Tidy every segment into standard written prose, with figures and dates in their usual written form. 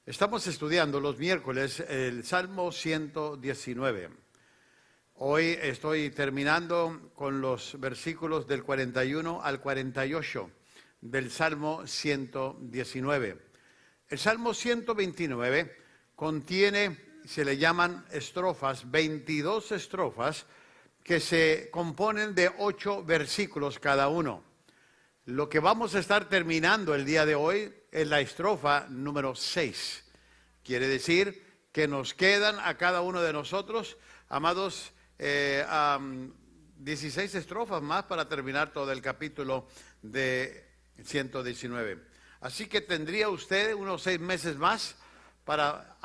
Estamos estudiando los miércoles el Salmo 119. Hoy estoy terminando con los versículos del 41 al 48 del Salmo 119. El Salmo 129 contiene, se le llaman estrofas, 22 estrofas que se componen de 8 versículos cada uno. Lo que vamos a estar terminando el día de hoy es la estrofa número 6. Quiere decir que nos quedan a cada uno de nosotros, amados, 16 estrofas más para terminar todo el capítulo de 119. Así que tendría usted unos 6 meses más para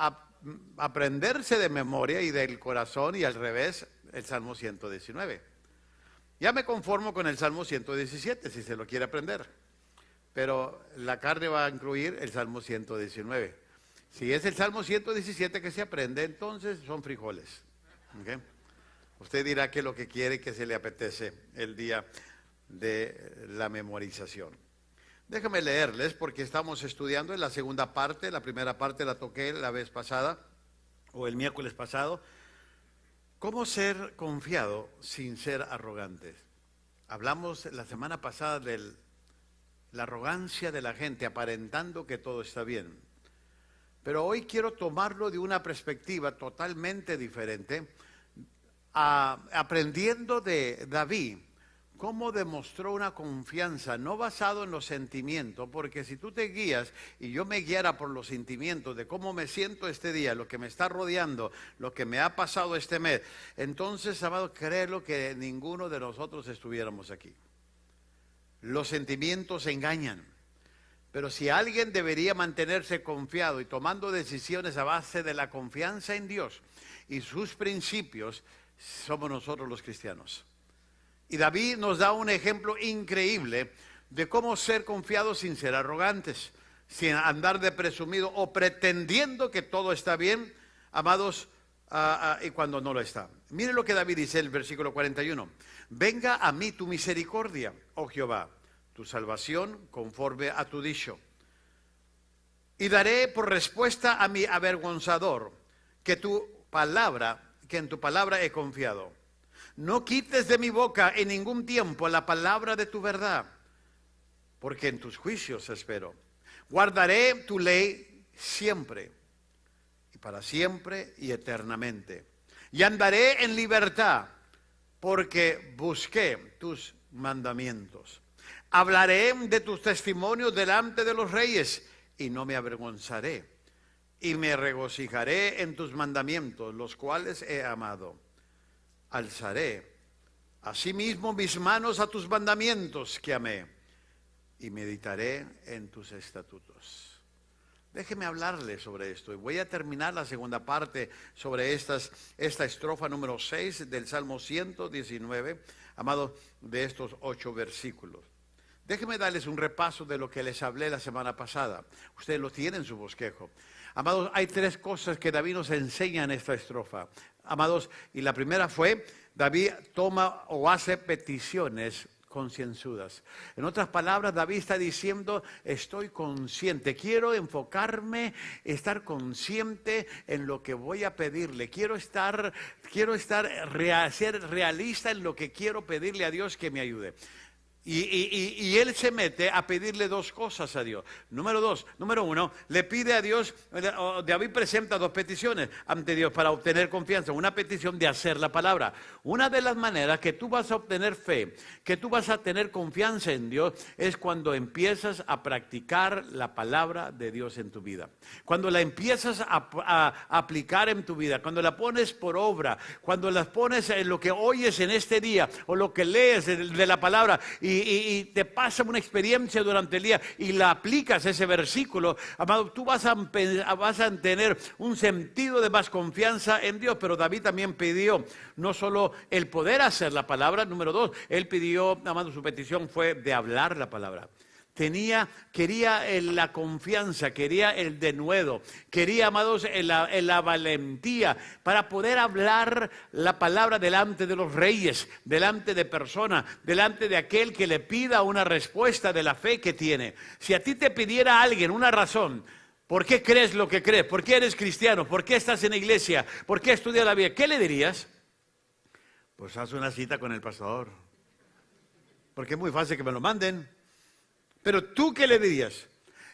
aprenderse de memoria y del corazón y al revés el Salmo 119. Ya me conformo con el Salmo 117 si se lo quiere aprender, pero la carne va a incluir el Salmo 119. Si es el Salmo 117 que se aprende, entonces son frijoles. ¿Okay? Usted dirá que lo que quiere, que se le apetece el día de la memorización. Déjame leerles porque estamos estudiando en la segunda parte. La primera parte la toqué la vez pasada o el miércoles pasado. ¿Cómo ser confiado sin ser arrogantes? Hablamos la semana pasada de la arrogancia de la gente aparentando que todo está bien. Pero hoy quiero tomarlo de una perspectiva totalmente diferente, aprendiendo de David cómo demostró una confianza no basado en los sentimientos, porque si tú te guías y yo me guiara por los sentimientos de cómo me siento este día, lo que me está rodeando, lo que me ha pasado este mes, entonces, amado, créelo que ninguno de nosotros estuviéramos aquí. Los sentimientos engañan, pero si alguien debería mantenerse confiado y tomando decisiones a base de la confianza en Dios y sus principios, somos nosotros los cristianos. Y David nos da un ejemplo increíble de cómo ser confiados sin ser arrogantes, sin andar de presumido o pretendiendo que todo está bien, amados, y cuando no lo está. Mire lo que David dice en el versículo 41. Venga a mí tu misericordia, oh Jehová, tu salvación conforme a tu dicho. Y daré por respuesta a mi avergonzador que en tu palabra he confiado. No quites de mi boca en ningún tiempo la palabra de tu verdad, porque en tus juicios espero. Guardaré tu ley siempre, y para siempre y eternamente. Y andaré en libertad, porque busqué tus mandamientos. Hablaré de tus testimonios delante de los reyes, y no me avergonzaré. Y me regocijaré en tus mandamientos, los cuales he amado. Alzaré asimismo mis manos a tus mandamientos que amé y meditaré en tus estatutos. Déjeme hablarle sobre esto y voy a terminar la segunda parte sobre esta estrofa número 6 del Salmo 119, amado, de estos 8 versículos. Déjeme darles un repaso de lo que les hablé la semana pasada. Ustedes lo tienen en su bosquejo. Amados, hay 3 cosas que David nos enseña en esta estrofa. Amados, y la primera fue, David toma o hace peticiones concienzudas. En otras palabras, David está diciendo, estoy consciente, quiero enfocarme, estar consciente en lo que voy a pedirle. Quiero ser realista en lo que quiero pedirle a Dios que me ayude. Y él se mete a pedirle 2 cosas a Dios. Número 1, le pide a Dios, David presenta 2 peticiones ante Dios para obtener confianza. Una petición de hacer la palabra. Una de las maneras que tú vas a obtener fe, que tú vas a tener confianza en Dios, es cuando empiezas a practicar la palabra de Dios en tu vida. Cuando la empiezas a aplicar en tu vida, cuando la pones por obra, cuando la pones en lo que oyes en este día o lo que lees de la palabra y te pasa una experiencia durante el día y la aplicas ese versículo, amado, tú vas a tener un sentido de más confianza en Dios. Pero David también pidió no solo el poder hacer la palabra, número 2, él pidió, amado, su petición fue de hablar la palabra. Quería la confianza, quería el denuedo, quería, amados, la valentía para poder hablar la palabra delante de los reyes, delante de personas, delante de aquel que le pida una respuesta de la fe que tiene. Si a ti te pidiera alguien una razón ¿Por qué crees lo que crees? ¿Por qué eres cristiano? ¿Por qué estás en la iglesia? ¿Por qué estudias la Biblia? ¿Qué le dirías? Pues haz una cita con el pastor. Porque es muy fácil que me lo manden. Pero ¿tú qué le dirías?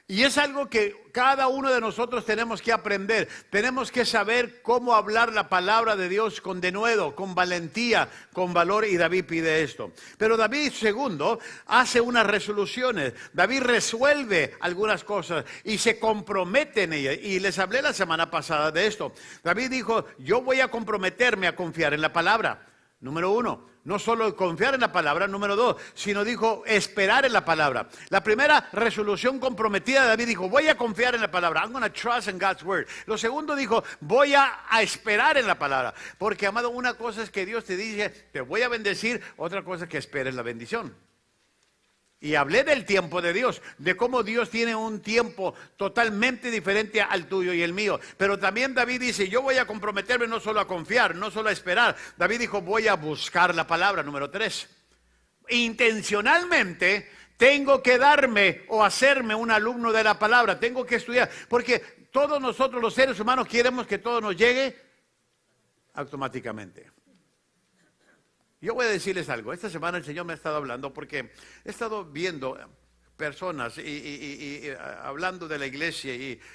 Y es algo que cada uno de nosotros tenemos que aprender. Tenemos que saber cómo hablar la palabra de Dios con denuedo, con valentía, con valor. Y David pide esto. Pero David, segundo, hace unas resoluciones. David resuelve algunas cosas y se compromete en ellas. Y les hablé la semana pasada de esto. David dijo, yo voy a comprometerme a confiar en la palabra. Número uno, no solo confiar en la palabra, número dos, sino dijo esperar en la palabra. La primera resolución comprometida de David dijo, voy a confiar en la palabra. I'm going to trust in God's word. Lo segundo dijo, voy a esperar en la palabra. Porque, amado, una cosa es que Dios te dice, te voy a bendecir, otra cosa es que esperes la bendición. Y hablé del tiempo de Dios, de cómo Dios tiene un tiempo totalmente diferente al tuyo y el mío. Pero también David dice, yo voy a comprometerme no solo a confiar, no solo a esperar. David dijo, voy a buscar la palabra. Número 3. Intencionalmente tengo que darme o hacerme un alumno de la palabra. Tengo que estudiar. Porque todos nosotros los seres humanos queremos que todo nos llegue automáticamente. Yo voy a decirles algo. Esta semana el Señor me ha estado hablando porque he estado viendo personas y hablando de la iglesia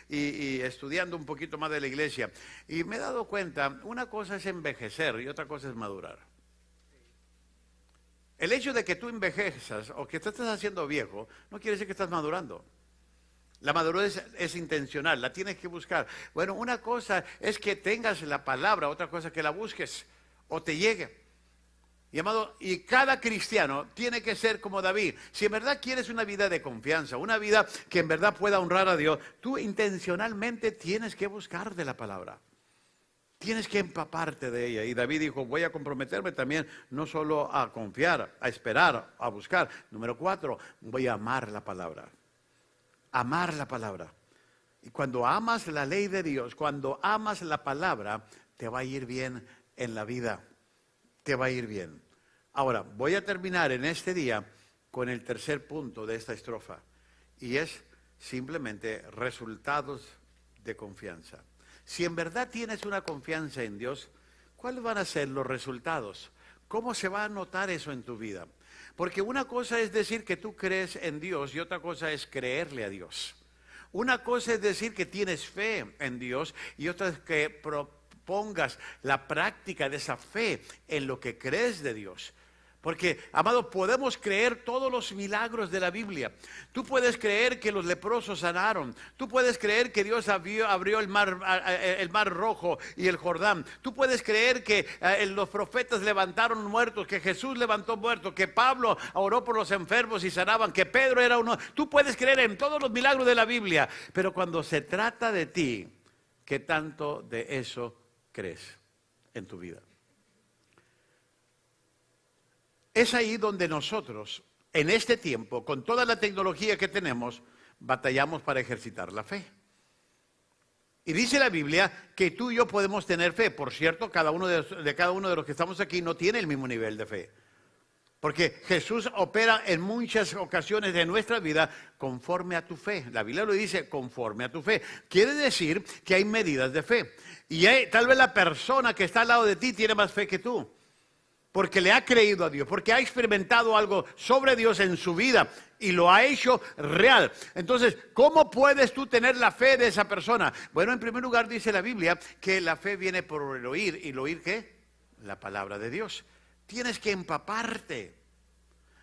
y estudiando un poquito más de la iglesia. Y me he dado cuenta, una cosa es envejecer y otra cosa es madurar. El hecho de que tú envejezas o que te estás haciendo viejo no quiere decir que estás madurando. La madurez es intencional, la tienes que buscar. Bueno, una cosa es que tengas la palabra, otra cosa es que la busques o te llegue. Y, amado, y cada cristiano tiene que ser como David. Si en verdad quieres una vida de confianza, una vida que en verdad pueda honrar a Dios, tú intencionalmente tienes que buscar de la palabra. Tienes que empaparte de ella. Y David dijo, voy a comprometerme también no solo a confiar, a esperar, a buscar. Número 4, voy a amar la palabra. Amar la palabra. Y cuando amas la ley de Dios, cuando amas la palabra, te va a ir bien en la vida. Te va a ir bien. Ahora, voy a terminar en este día con el tercer punto de esta estrofa. Y es simplemente resultados de confianza. Si en verdad tienes una confianza en Dios, ¿cuáles van a ser los resultados? ¿Cómo se va a notar eso en tu vida? Porque una cosa es decir que tú crees en Dios y otra cosa es creerle a Dios. Una cosa es decir que tienes fe en Dios y otra es que propongas la práctica de esa fe en lo que crees de Dios. Porque, amado, podemos creer todos los milagros de la Biblia. Tú puedes creer que los leprosos sanaron. Tú puedes creer que Dios abrió el mar rojo y el Jordán. Tú puedes creer que los profetas levantaron muertos, que Jesús levantó muertos, que Pablo oró por los enfermos y sanaban, que Pedro era uno. Tú puedes creer en todos los milagros de la Biblia. Pero cuando se trata de ti, ¿qué tanto de eso crees en tu vida? Es ahí donde nosotros, en este tiempo, con toda la tecnología que tenemos, batallamos para ejercitar la fe. Y dice la Biblia que tú y yo podemos tener fe. Por cierto, cada uno de los que estamos aquí no tiene el mismo nivel de fe. Porque Jesús opera en muchas ocasiones de nuestra vida conforme a tu fe. La Biblia lo dice, conforme a tu fe. Quiere decir que hay medidas de fe. Y tal vez la persona que está al lado de ti tiene más fe que tú. Porque le ha creído a Dios, porque ha experimentado algo sobre Dios en su vida y lo ha hecho real. Entonces, ¿cómo puedes tú tener la fe de esa persona? Bueno, en primer lugar dice la Biblia que la fe viene por el oír. ¿Y el oír qué? La palabra de Dios. Tienes que empaparte.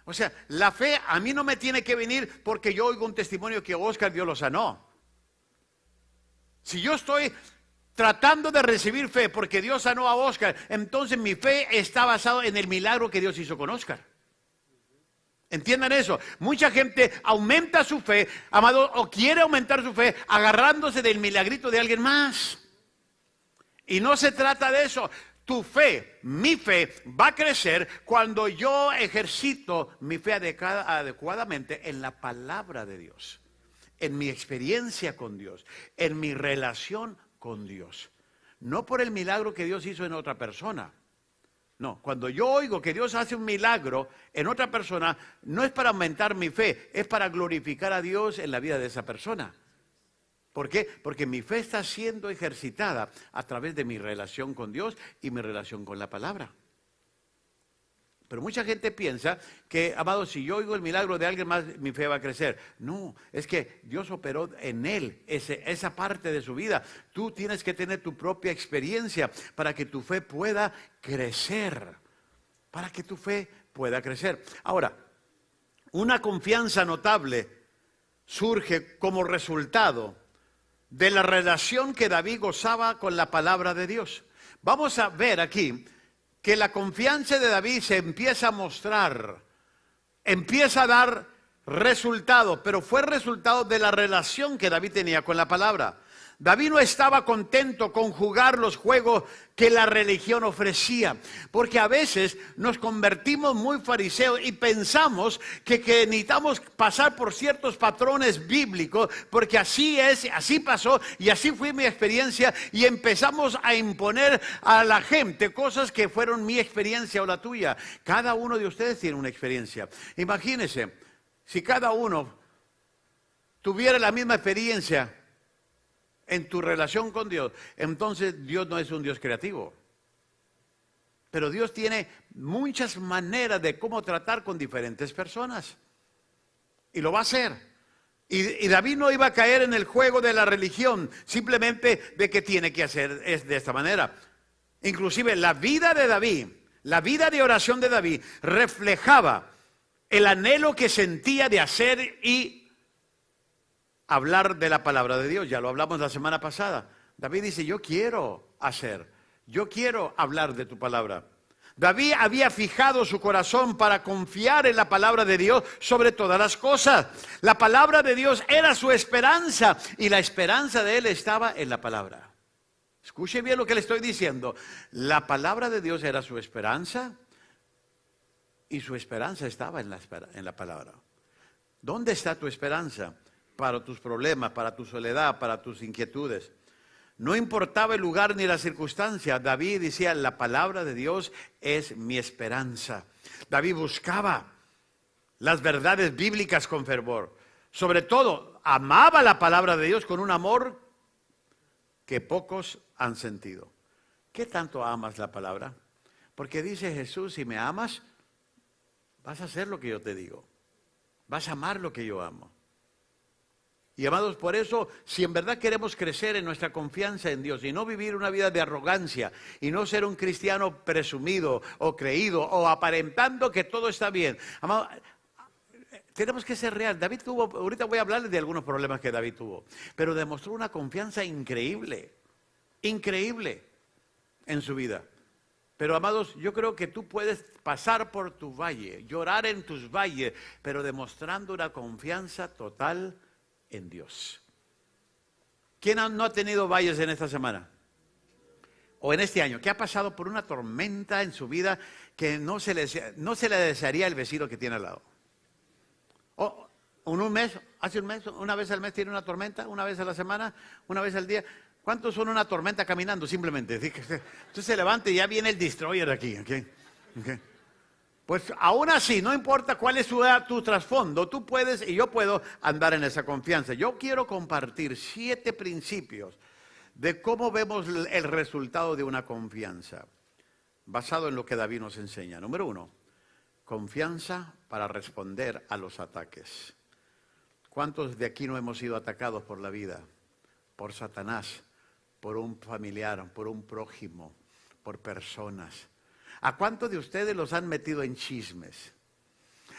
O sea, la fe a mí no me tiene que venir porque yo oigo un testimonio que Oscar Dios lo sanó. Si yo estoy tratando de recibir fe porque Dios sanó a Oscar, entonces mi fe está basada en el milagro que Dios hizo con Oscar. Entiendan eso. Mucha gente aumenta su fe, amado, o quiere aumentar su fe agarrándose del milagrito de alguien más. Y no se trata de eso. Tu fe, mi fe, va a crecer cuando yo ejercito mi fe adecuadamente en la palabra de Dios, en mi experiencia con Dios, en mi relación con Dios. No por el milagro que Dios hizo en otra persona. No, cuando yo oigo que Dios hace un milagro en otra persona, no es para aumentar mi fe, es para glorificar a Dios en la vida de esa persona. ¿Por qué? Porque mi fe está siendo ejercitada a través de mi relación con Dios y mi relación con la palabra. Pero mucha gente piensa que, amado, si yo oigo el milagro de alguien más, mi fe va a crecer. No, es que Dios operó en él esa parte de su vida. Tú tienes que tener tu propia experiencia para que tu fe pueda crecer. Para que tu fe pueda crecer. Ahora, una confianza notable surge como resultado de la relación que David gozaba con la palabra de Dios. Vamos a ver aquí que la confianza de David se empieza a mostrar, empieza a dar resultado, pero fue resultado de la relación que David tenía con la palabra. David no estaba contento con jugar los juegos que la religión ofrecía, porque a veces nos convertimos muy fariseos y pensamos que necesitamos pasar por ciertos patrones bíblicos, porque así es, así pasó y así fue mi experiencia, y empezamos a imponer a la gente cosas que fueron mi experiencia o la tuya. Cada uno de ustedes tiene una experiencia. Imagínense, si cada uno tuviera la misma experiencia en tu relación con Dios, entonces Dios no es un Dios creativo. Pero Dios tiene muchas maneras de cómo tratar con diferentes personas. Y lo va a hacer. Y David no iba a caer en el juego de la religión, simplemente de que tiene que hacer es de esta manera. Inclusive la vida de David, la vida de oración de David, reflejaba el anhelo que sentía de hacer y hablar de la palabra de Dios. Ya lo hablamos la semana pasada. David dice, yo quiero hablar de tu palabra. David había fijado su corazón para confiar en la palabra de Dios sobre todas las cosas. La palabra de Dios era su esperanza y la esperanza de él estaba en la palabra. Escuche bien lo que le estoy diciendo. La palabra de Dios era su esperanza y su esperanza estaba en la palabra. ¿Dónde está tu esperanza? Para tus problemas, para tu soledad, para tus inquietudes. No importaba el lugar ni la circunstancia. David decía, la palabra de Dios es mi esperanza. David buscaba las verdades bíblicas con fervor. Sobre todo, amaba la palabra de Dios con un amor que pocos han sentido. ¿Qué tanto amas la palabra? Porque dice Jesús, si me amas, vas a hacer lo que yo te digo. Vas a amar lo que yo amo. Y amados, por eso, si en verdad queremos crecer en nuestra confianza en Dios y no vivir una vida de arrogancia y no ser un cristiano presumido o creído o aparentando que todo está bien, amados, tenemos que ser real. David tuvo, ahorita voy a hablarles de algunos problemas que David tuvo, pero demostró una confianza increíble, increíble en su vida. Pero amados, yo creo que tú puedes pasar por tu valle, llorar en tus valles, pero demostrando una confianza total en Dios. ¿Quién no ha tenido valles en esta semana? O en este año, que ha pasado por una tormenta en su vida que no se le desearía el vecino que tiene al lado. O en un mes, hace un mes, una vez al mes tiene una tormenta, una vez a la semana, una vez al día. ¿Cuántos son una tormenta caminando simplemente? Entonces se levanta y ya viene el destroyer aquí. ¿Okay? Pues aún así, no importa cuál es tu trasfondo, tú puedes y yo puedo andar en esa confianza. Yo quiero compartir 7 principios de cómo vemos el resultado de una confianza, basado en lo que David nos enseña. Número 1, confianza para responder a los ataques. ¿Cuántos de aquí no hemos sido atacados por la vida? Por Satanás, por un familiar, por un prójimo, por personas. ¿A cuántos de ustedes los han metido en chismes?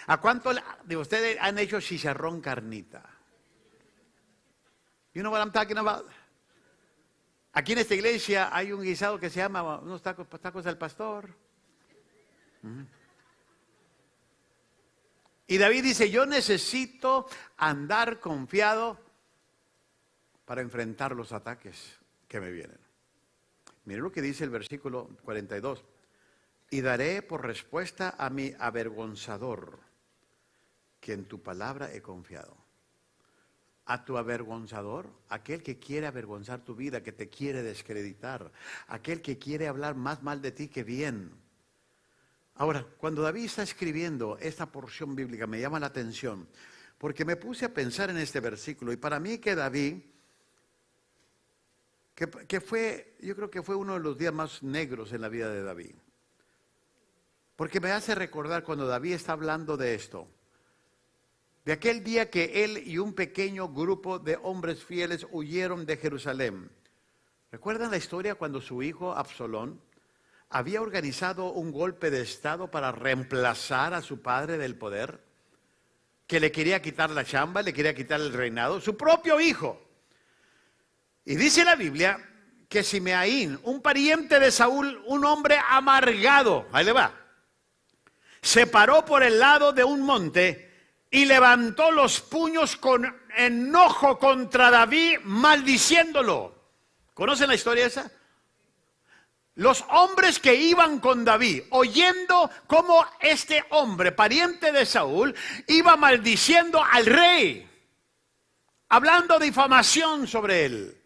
¿A cuántos de ustedes han hecho chicharrón carnita? You know what I'm talking about? Aquí en esta iglesia hay un guisado que se llama unos tacos del pastor. Y David dice, yo necesito andar confiado para enfrentar los ataques que me vienen. Miren lo que dice el versículo 42. Y daré por respuesta a mi avergonzador, que en tu palabra he confiado. A tu avergonzador, aquel que quiere avergonzar tu vida, que te quiere descreditar, aquel que quiere hablar más mal de ti que bien. Ahora, cuando David está escribiendo esta porción bíblica, me llama la atención, porque me puse a pensar en este versículo, y para mí que David yo creo que fue uno de los días más negros en la vida de David. Porque me hace recordar cuando David está hablando de esto, de aquel día que él y un pequeño grupo de hombres fieles huyeron de Jerusalén. ¿Recuerdan la historia cuando su hijo Absalón había organizado un golpe de estado para reemplazar a su padre del poder? Que le quería quitar la chamba, le quería quitar el reinado, su propio hijo. Y dice la Biblia que Simeaín, un pariente de Saúl, un hombre amargado, ahí le va, se paró por el lado de un monte y levantó los puños con enojo contra David, maldiciéndolo. ¿Conocen la historia esa? Los hombres que iban con David, oyendo cómo este hombre, pariente de Saúl, iba maldiciendo al rey, hablando difamación sobre él,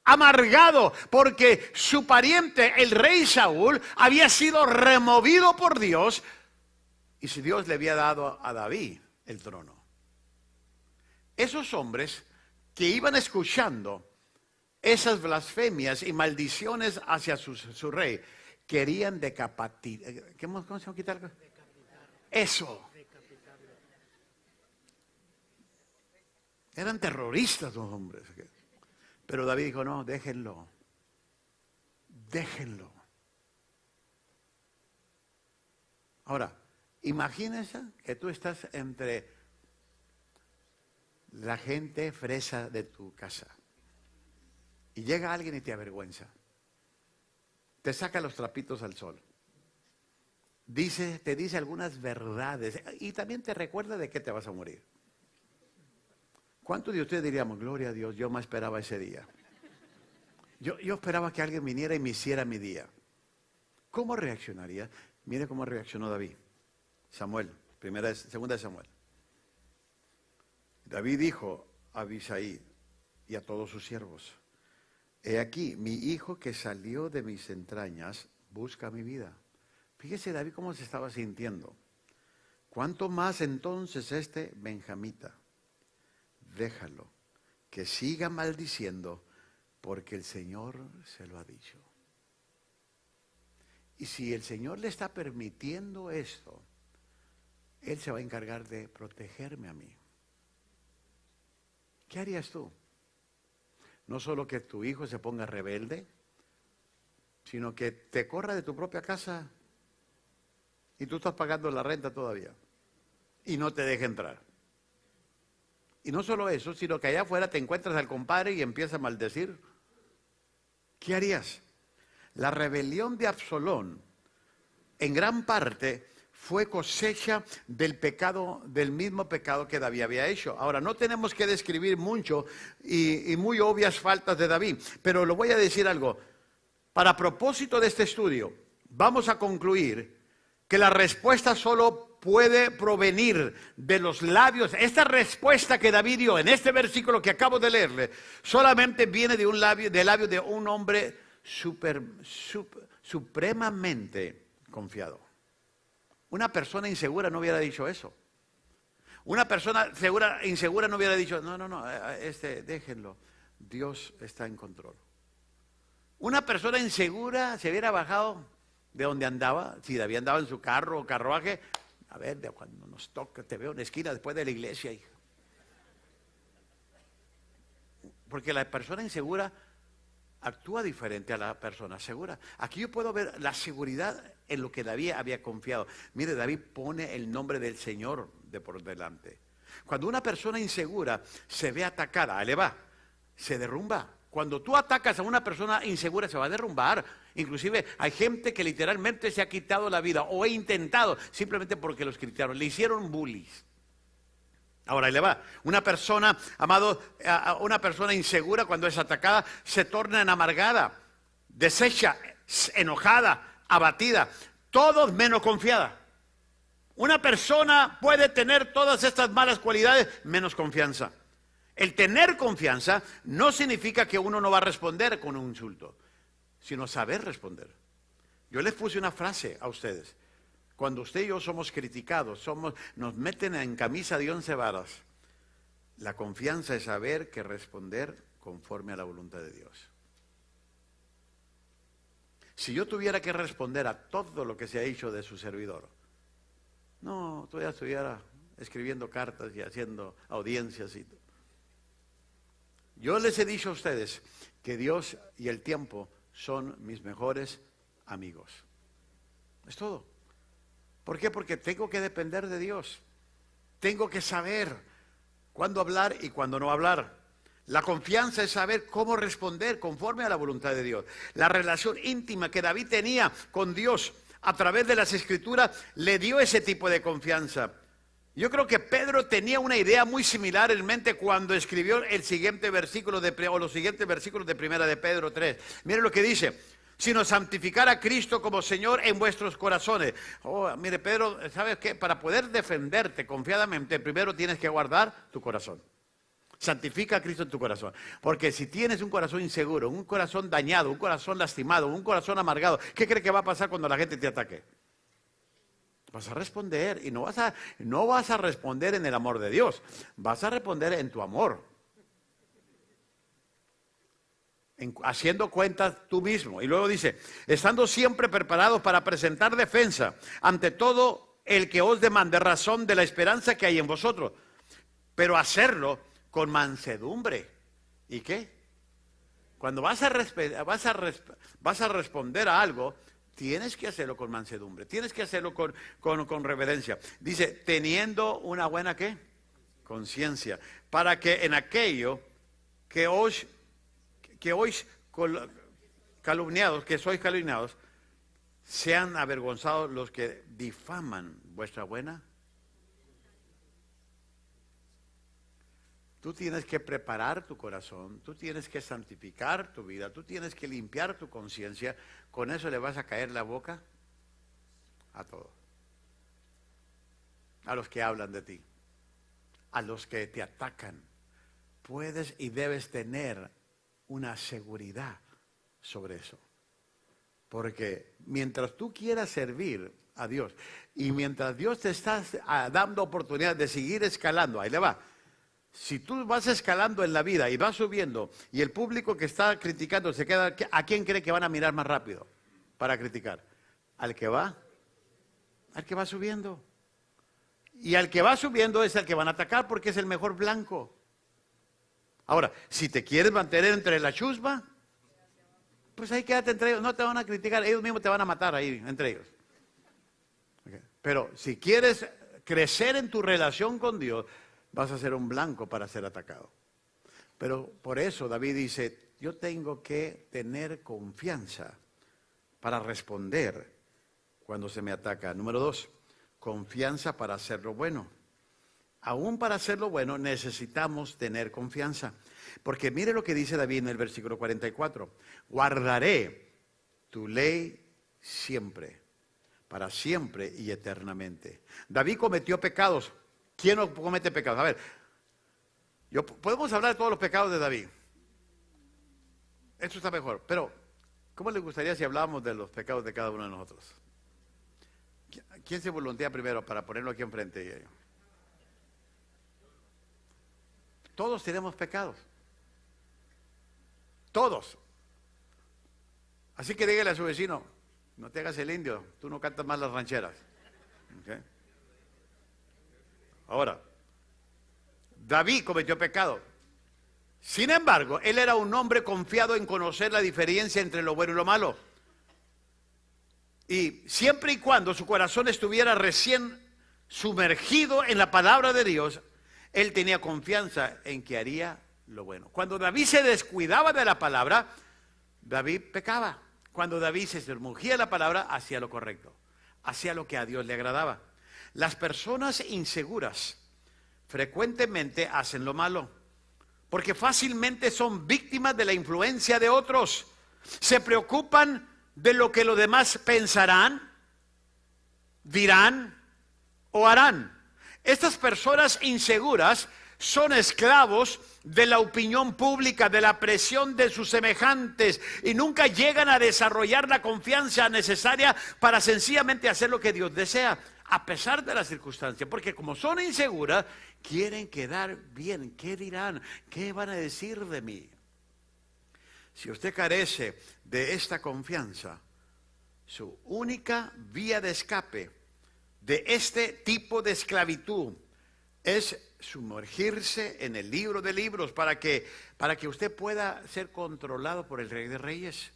amargado porque su pariente, el rey Saúl, había sido removido por Dios y si Dios le había dado a David el trono. Esos hombres que iban escuchando esas blasfemias y maldiciones hacia su rey, querían decapitar. ¿Cómo se va a quitar? Eso. Eran terroristas los hombres. Pero David dijo, no, déjenlo. Déjenlo. Ahora, imagínense que tú estás entre la gente fresa de tu casa. Y llega alguien y te avergüenza. Te saca los trapitos al sol. Te dice algunas verdades. Y también te recuerda de que te vas a morir. ¿Cuántos de ustedes diríamos, gloria a Dios, yo más esperaba ese día? Yo esperaba que alguien viniera y me hiciera mi día. ¿Cómo reaccionaría? Mire cómo reaccionó David. Samuel, segunda de Samuel. David dijo a Abisai y a todos sus siervos, he aquí, mi hijo que salió de mis entrañas busca mi vida. Fíjese David cómo se estaba sintiendo. ¿Cuánto más entonces este benjamita? Déjalo, que siga maldiciendo, porque el Señor se lo ha dicho. Y si el Señor le está permitiendo esto, Él se va a encargar de protegerme a mí. ¿Qué harías tú? No solo que tu hijo se ponga rebelde, sino que te corra de tu propia casa y tú estás pagando la renta todavía y no te deje entrar. Y no solo eso, sino que allá afuera te encuentras al compadre y empieza a maldecir. ¿Qué harías? La rebelión de Absalón, en gran parte, fue cosecha del pecado, del mismo pecado que David había hecho. Ahora, no tenemos que describir mucho y muy obvias faltas de David, pero lo voy a decir algo. Para propósito de este estudio, vamos a concluir que la respuesta solo puede provenir de los labios. Esta respuesta que David dio en este versículo que acabo de leerle, solamente viene de del labio de un hombre supremamente confiado. Una persona insegura no hubiera dicho eso. Una persona insegura no hubiera dicho, no, déjenlo, Dios está en control. Una persona insegura se hubiera bajado de donde andaba, si David andaba en su carro o carruaje, a ver, de cuando nos toca, te veo en la esquina después de la iglesia. Hija. Porque la persona insegura actúa diferente a la persona segura. Aquí yo puedo ver la seguridad en lo que David había confiado. Mire, David pone el nombre del Señor de por delante. Cuando una persona insegura se ve atacada, ahí le va, se derrumba. Cuando tú atacas a una persona insegura se va a derrumbar. Inclusive hay gente que literalmente se ha quitado la vida o ha intentado simplemente porque los criticaron, le hicieron bullies. Ahora ahí le va, una persona, una persona insegura cuando es atacada se torna en amargada, deshecha, enojada, abatida, todos menos confiada. Una persona puede tener todas estas malas cualidades menos confianza. El tener confianza no significa que uno no va a responder con un insulto, sino saber responder. Yo les puse una frase a ustedes. Cuando usted y yo somos criticados, nos meten en camisa de 11 varas. La confianza es saber que responder conforme a la voluntad de Dios. Si yo tuviera que responder a todo lo que se ha dicho de su servidor, no, todavía estuviera escribiendo cartas y haciendo audiencias y todo. Yo les he dicho a ustedes que Dios y el tiempo son mis mejores amigos. Es todo. ¿Por qué? Porque tengo que depender de Dios. Tengo que saber cuándo hablar y cuándo no hablar. La confianza es saber cómo responder conforme a la voluntad de Dios. La relación íntima que David tenía con Dios a través de las Escrituras le dio ese tipo de confianza. Yo creo que Pedro tenía una idea muy similar en mente cuando escribió el siguiente versículo o los siguientes versículos de Primera de Pedro 3. Mire lo que dice: sino santificar a Cristo como Señor en vuestros corazones. Oh, mire, Pedro, ¿sabes qué? Para poder defenderte confiadamente, primero tienes que guardar tu corazón. Santifica a Cristo en tu corazón. Porque si tienes un corazón inseguro, un corazón dañado, un corazón lastimado, un corazón amargado, ¿qué cree que va a pasar cuando la gente te ataque? Vas a responder y no vas a responder en el amor de Dios, vas a responder en tu amor. Haciendo cuentas tú mismo. Y luego dice, estando siempre preparados para presentar defensa ante todo el que os demande razón de la esperanza que hay en vosotros, pero hacerlo con mansedumbre. ¿Y qué? Cuando vas a responder a algo, tienes que hacerlo con mansedumbre, tienes que hacerlo con reverencia. Dice, teniendo una buena ¿qué? Conciencia, para que en aquello que sois calumniados, sean avergonzados los que difaman vuestra buena. Tú tienes que preparar tu corazón, tú tienes que santificar tu vida, tú tienes que limpiar tu conciencia. Con eso le vas a caer la boca a todos. A los que hablan de ti, a los que te atacan. Puedes y debes tener una seguridad sobre eso. Porque mientras tú quieras servir a Dios y mientras Dios te está dando oportunidad de seguir escalando, ahí le va. Si tú vas escalando en la vida y vas subiendo y el público que está criticando se queda, ¿a quién cree que van a mirar más rápido para criticar? Al que va subiendo. Y al que va subiendo es el que van a atacar porque es el mejor blanco. Ahora, si te quieres mantener entre la chusma, pues ahí quédate entre ellos, no te van a criticar, ellos mismos te van a matar ahí entre ellos. Okay. Pero si quieres crecer en tu relación con Dios, vas a ser un blanco para ser atacado. Pero por eso David dice, yo tengo que tener confianza para responder cuando se me ataca. Número 2, confianza para hacer lo bueno. Aún para hacer lo bueno necesitamos tener confianza. Porque mire lo que dice David en el versículo 44. Guardaré tu ley siempre, para siempre y eternamente. David cometió pecados. ¿Quién no comete pecados? A ver, podemos hablar de todos los pecados de David. Esto está mejor. Pero, ¿cómo le gustaría si habláramos de los pecados de cada uno de nosotros? ¿Quién se voluntea primero para ponerlo aquí enfrente? Todos tenemos pecados. Todos. Así que dígale a su vecino, no te hagas el indio, tú no cantas más las rancheras. ¿Okay? Ahora, David cometió pecado. Sin embargo, él era un hombre confiado en conocer la diferencia entre lo bueno y lo malo. Y siempre y cuando su corazón estuviera recién sumergido en la palabra de Dios, él tenía confianza en que haría lo bueno. Cuando David se descuidaba de la palabra, David pecaba. Cuando David se sumergía en la palabra, hacía lo correcto, hacía lo que a Dios le agradaba. Las personas inseguras frecuentemente hacen lo malo, porque fácilmente son víctimas de la influencia de otros. Se preocupan de lo que los demás pensarán, dirán o harán. Estas personas inseguras son esclavos de la opinión pública, de la presión de sus semejantes y nunca llegan a desarrollar la confianza necesaria para sencillamente hacer lo que Dios desea, a pesar de las circunstancias, porque como son inseguras, quieren quedar bien. ¿Qué dirán? ¿Qué van a decir de mí? Si usted carece de esta confianza, Su única vía de escape de este tipo de esclavitud es sumergirse en el libro de libros para que usted pueda ser controlado por el Rey de Reyes.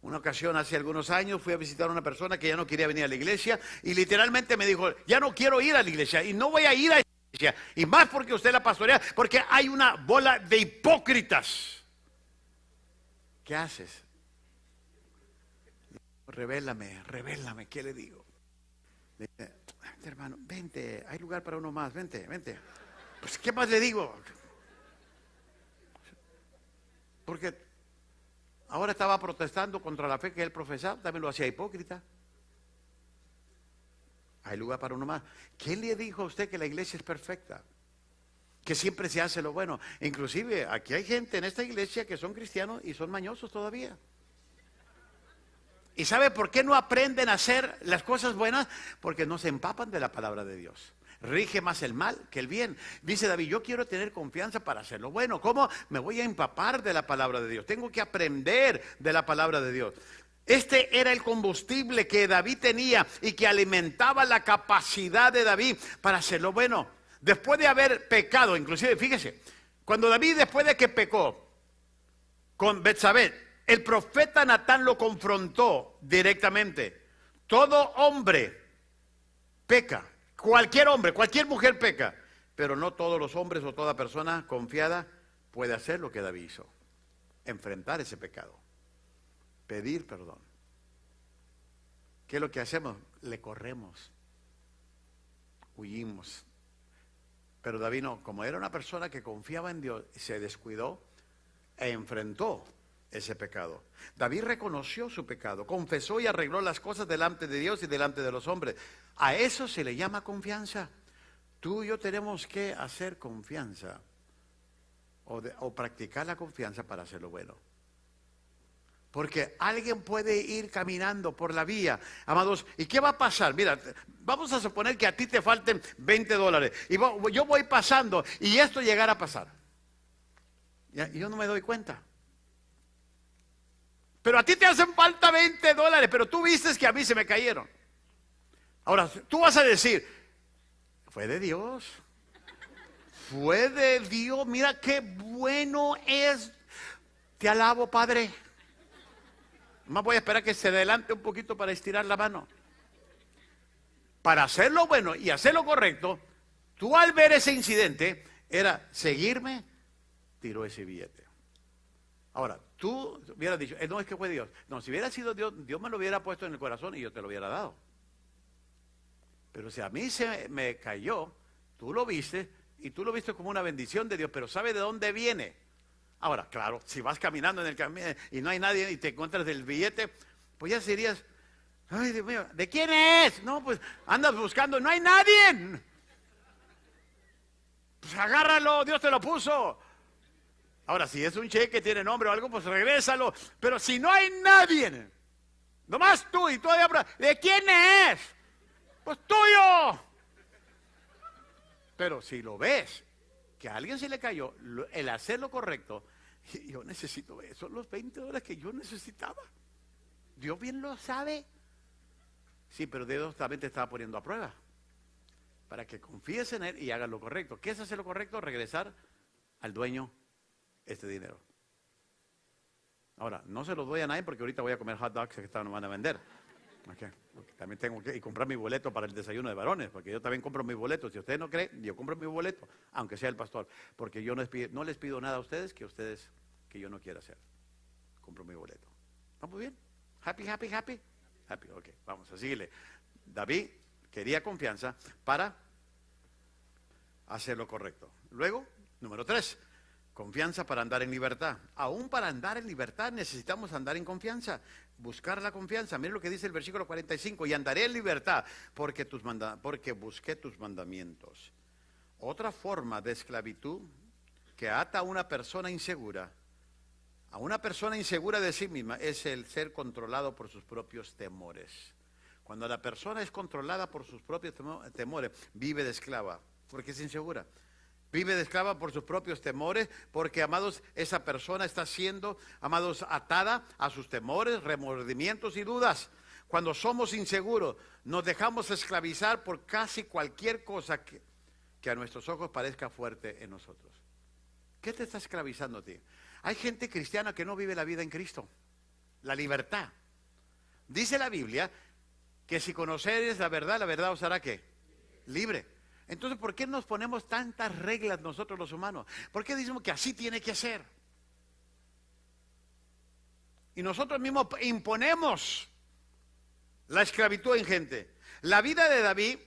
Una ocasión, hace algunos años, fui a visitar a una persona que ya no quería venir a la iglesia y literalmente me dijo, ya no quiero ir a la iglesia y no voy a ir a la iglesia. Y más porque usted la pastorea, porque hay una bola de hipócritas. ¿Qué haces? Revélame, ¿qué le digo? Le dice, hermano, vente, hay lugar para uno más, vente. Pues, ¿qué más le digo? Porque ahora estaba protestando contra la fe que él profesaba, también lo hacía hipócrita. Hay lugar para uno más. ¿Quién le dijo a usted que la iglesia es perfecta? Que siempre se hace lo bueno. Inclusive, aquí hay gente en esta iglesia que son cristianos y son mañosos todavía. ¿Y sabe por qué no aprenden a hacer las cosas buenas? Porque no se empapan de la palabra de Dios. Rige más el mal que el bien. Dice David, yo quiero tener confianza para hacer lo bueno. ¿Cómo me voy a empapar de la palabra de Dios? Tengo que aprender de la palabra de Dios. Este era el combustible que David tenía y que alimentaba la capacidad de David para hacer lo bueno. Después de haber pecado, inclusive, fíjese, cuando David, después de que pecó con Betsabé, el profeta Natán lo confrontó directamente. Todo hombre peca. Cualquier hombre, cualquier mujer peca. Pero no todos los hombres o toda persona confiada puede hacer lo que David hizo. Enfrentar ese pecado. Pedir perdón. ¿Qué es lo que hacemos? Le corremos. Huimos. Pero David no, como era una persona que confiaba en Dios, se descuidó e enfrentó ese pecado. David reconoció su pecado, confesó y arregló las cosas delante de Dios y delante de los hombres. A eso se le llama confianza. Tú y yo tenemos que hacer confianza o practicar la confianza para hacer lo bueno. Porque alguien puede ir caminando por la vía, amados, ¿y qué va a pasar? Mira, vamos a suponer que a ti te falten $20 y yo voy pasando y esto llegara a pasar. Y yo no me doy cuenta. Pero a ti te hacen falta $20, pero tú viste que a mí se me cayeron. Ahora, tú vas a decir, fue de Dios. Fue de Dios, mira qué bueno es. Te alabo, Padre. Más voy a esperar que se adelante un poquito para estirar la mano. Para hacer lo bueno y hacer lo correcto, tú al ver ese incidente, era seguirme, tiró ese billete. Ahora, tú hubieras dicho, no es que fue Dios. No, si hubiera sido Dios, Dios me lo hubiera puesto en el corazón y yo te lo hubiera dado. Pero si a mí se me cayó, tú lo viste y tú lo viste como una bendición de Dios, pero ¿sabe de dónde viene? Ahora, claro, si vas caminando en el camino y no hay nadie y te encuentras el billete, pues ya serías, ay Dios mío, ¿de quién es? No, pues andas buscando, no hay nadie. Pues agárralo, Dios te lo puso. Ahora, si es un cheque, tiene nombre o algo, pues regrésalo. Pero si no hay nadie, nomás tú y todavía, ¿de quién es? Pues tuyo. Pero si lo ves, que a alguien se le cayó, el hacer lo correcto, yo necesito eso, son los $20 que yo necesitaba. Dios bien lo sabe. Sí, pero Dios también te estaba poniendo a prueba para que confíes en Él y hagas lo correcto. ¿Qué es hacer lo correcto? Regresar al dueño este dinero. Ahora, no se los doy a nadie porque ahorita voy a comer hot dogs que estaban van a vender. Okay. Porque también tengo que comprar mi boleto para el desayuno de varones, porque yo también compro mi boleto. Si usted no cree, yo compro mi boleto, aunque sea el pastor, porque yo no les pido nada a ustedes que yo no quiera hacer. Compro mi boleto. ¿Vamos bien? Happy. Ok, vamos a seguirle. David quería confianza para hacer lo correcto. Luego, número 3. Confianza para andar en libertad. Aún para andar en libertad necesitamos andar en confianza. Buscar la confianza. Miren lo que dice el versículo 45. Y andaré en libertad porque busqué tus mandamientos. Otra forma de esclavitud que ata a una persona insegura de sí misma, es el ser controlado por sus propios temores. Cuando la persona es controlada por sus propios temores, vive de esclava porque es insegura. Vive de esclava por sus propios temores, porque, amados, esa persona está siendo, amados, atada a sus temores, remordimientos y dudas. Cuando somos inseguros, nos dejamos esclavizar por casi cualquier cosa que a nuestros ojos parezca fuerte en nosotros. ¿Qué te está esclavizando a ti? Hay gente cristiana que no vive la vida en Cristo, la libertad. Dice la Biblia que si conoceres la verdad os hará ¿qué? Libre. Entonces, ¿por qué nos ponemos tantas reglas nosotros los humanos? ¿Por qué decimos que así tiene que ser? Y nosotros mismos imponemos la esclavitud en gente. La vida de David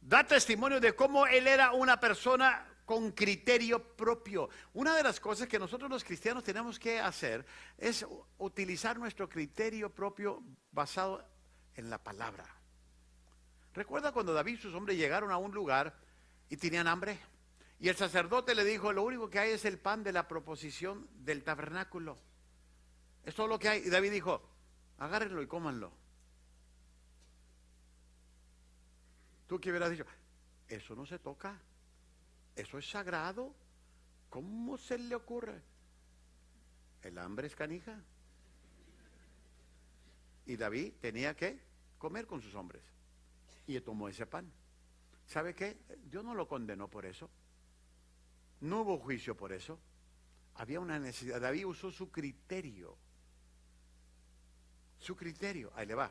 da testimonio de cómo él era una persona con criterio propio. Una de las cosas que nosotros los cristianos tenemos que hacer es utilizar nuestro criterio propio basado en la palabra. ¿Recuerda cuando David y sus hombres llegaron a un lugar y tenían hambre? Y el sacerdote le dijo, lo único que hay es el pan de la proposición del tabernáculo. Es todo lo que hay. Y David dijo, agárrenlo y cómanlo. ¿Tú qué hubieras dicho? Eso no se toca. Eso es sagrado. ¿Cómo se le ocurre? El hambre es canija. Y David tenía que comer con sus hombres. Y tomó ese pan. ¿Sabe qué? Dios no lo condenó por eso. No hubo juicio por eso. Había una necesidad. David usó su criterio. Su criterio. Ahí le va.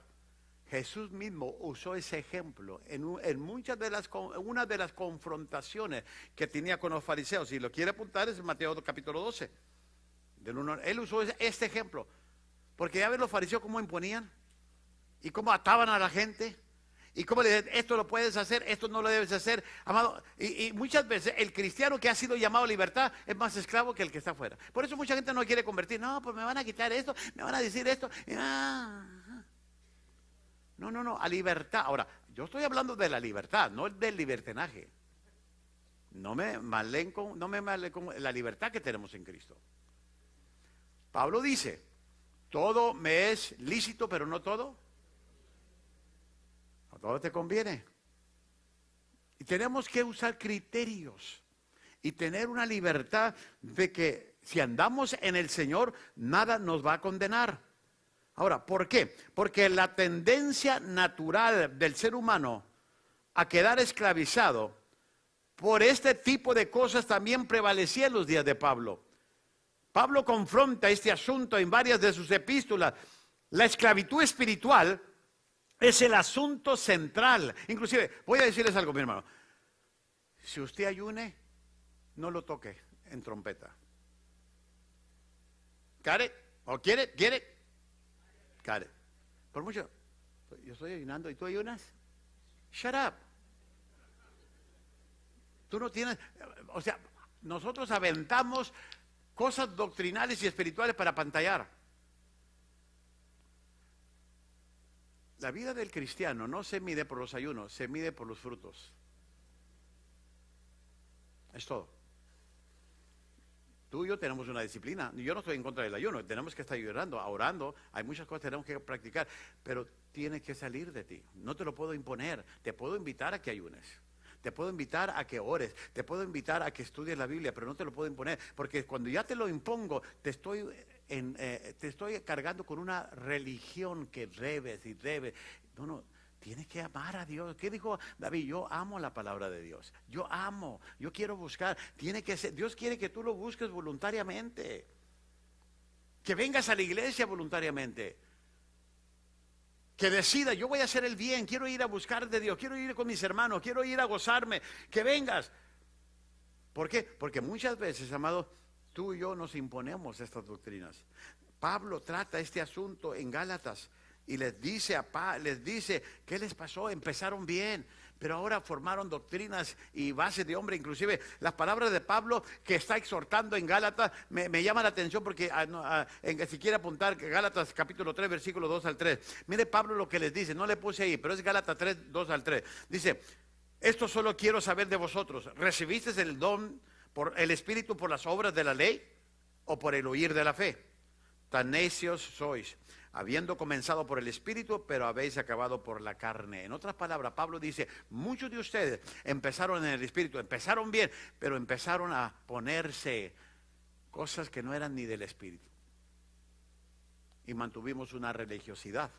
Jesús mismo usó ese ejemplo en una de las confrontaciones que tenía con los fariseos. Si lo quiere apuntar es en Mateo capítulo 12. Él usó este ejemplo. Porque ya ven los fariseos cómo imponían y cómo ataban a la gente. Y cómo le decían, esto lo puedes hacer, esto no lo debes hacer, amado. Y muchas veces el cristiano que ha sido llamado a libertad es más esclavo que el que está afuera. Por eso mucha gente no quiere convertir. No, pues me van a quitar esto, me van a decir esto. No, a libertad. Ahora, yo estoy hablando de la libertad, no del libertinaje. No me malen con la libertad que tenemos en Cristo. Pablo dice, todo me es lícito, pero no todo. No todo te conviene. Y tenemos que usar criterios y tener una libertad de que si andamos en el Señor, nada nos va a condenar. Ahora, ¿por qué? Porque la tendencia natural del ser humano a quedar esclavizado por este tipo de cosas también prevalecía en los días de Pablo. Pablo confronta este asunto en varias de sus epístolas. La esclavitud espiritual es el asunto central. Inclusive, voy a decirles algo, mi hermano. Si usted ayune, no lo toque en trompeta. ¿Got it? ¿O quiere? Got it. Por mucho, yo estoy ayunando y tú ayunas. Shut up. Tú no tienes, o sea, nosotros aventamos cosas doctrinales y espirituales para apantallar. La vida del cristiano no se mide por los ayunos, se mide por los frutos. Es todo. Tú y yo tenemos una disciplina. Yo no estoy en contra del ayuno, tenemos que estar ayunando, orando. Hay muchas cosas que tenemos que practicar, pero tiene que salir de ti. No te lo puedo imponer. Te puedo invitar a que ayunes. Te puedo invitar a que ores, te puedo invitar a que estudies la Biblia, pero no te lo puedo imponer, porque cuando ya te lo impongo, te estoy cargando con una religión que debes y debes. No, tienes que amar a Dios. ¿Qué dijo David? Yo amo la palabra de Dios. Yo quiero buscar. Dios quiere que tú lo busques voluntariamente. Que vengas a la iglesia voluntariamente. Que decida, yo voy a hacer el bien, quiero ir a buscar de Dios, quiero ir con mis hermanos, quiero ir a gozarme, que vengas. ¿Por qué? Porque muchas veces, amados, tú y yo nos imponemos estas doctrinas. Pablo trata este asunto en Gálatas y les dice, ¿qué les pasó? Empezaron bien, pero ahora formaron doctrinas y bases de hombre. Inclusive las palabras de Pablo que está exhortando en Gálatas me llama la atención porque si quiere apuntar Gálatas capítulo 3 versículo 2 al 3. Mire Pablo lo que les dice, no le puse ahí, pero es Gálatas 3, 2 al 3. Dice, esto solo quiero saber de vosotros, ¿recibiste el don por el Espíritu por las obras de la ley o por el oír de la fe? Tan necios sois, habiendo comenzado por el Espíritu, pero habéis acabado por la carne. En otras palabras, Pablo dice, muchos de ustedes empezaron en el Espíritu, empezaron bien, pero empezaron a ponerse cosas que no eran ni del Espíritu. Y mantuvimos una religiosidad.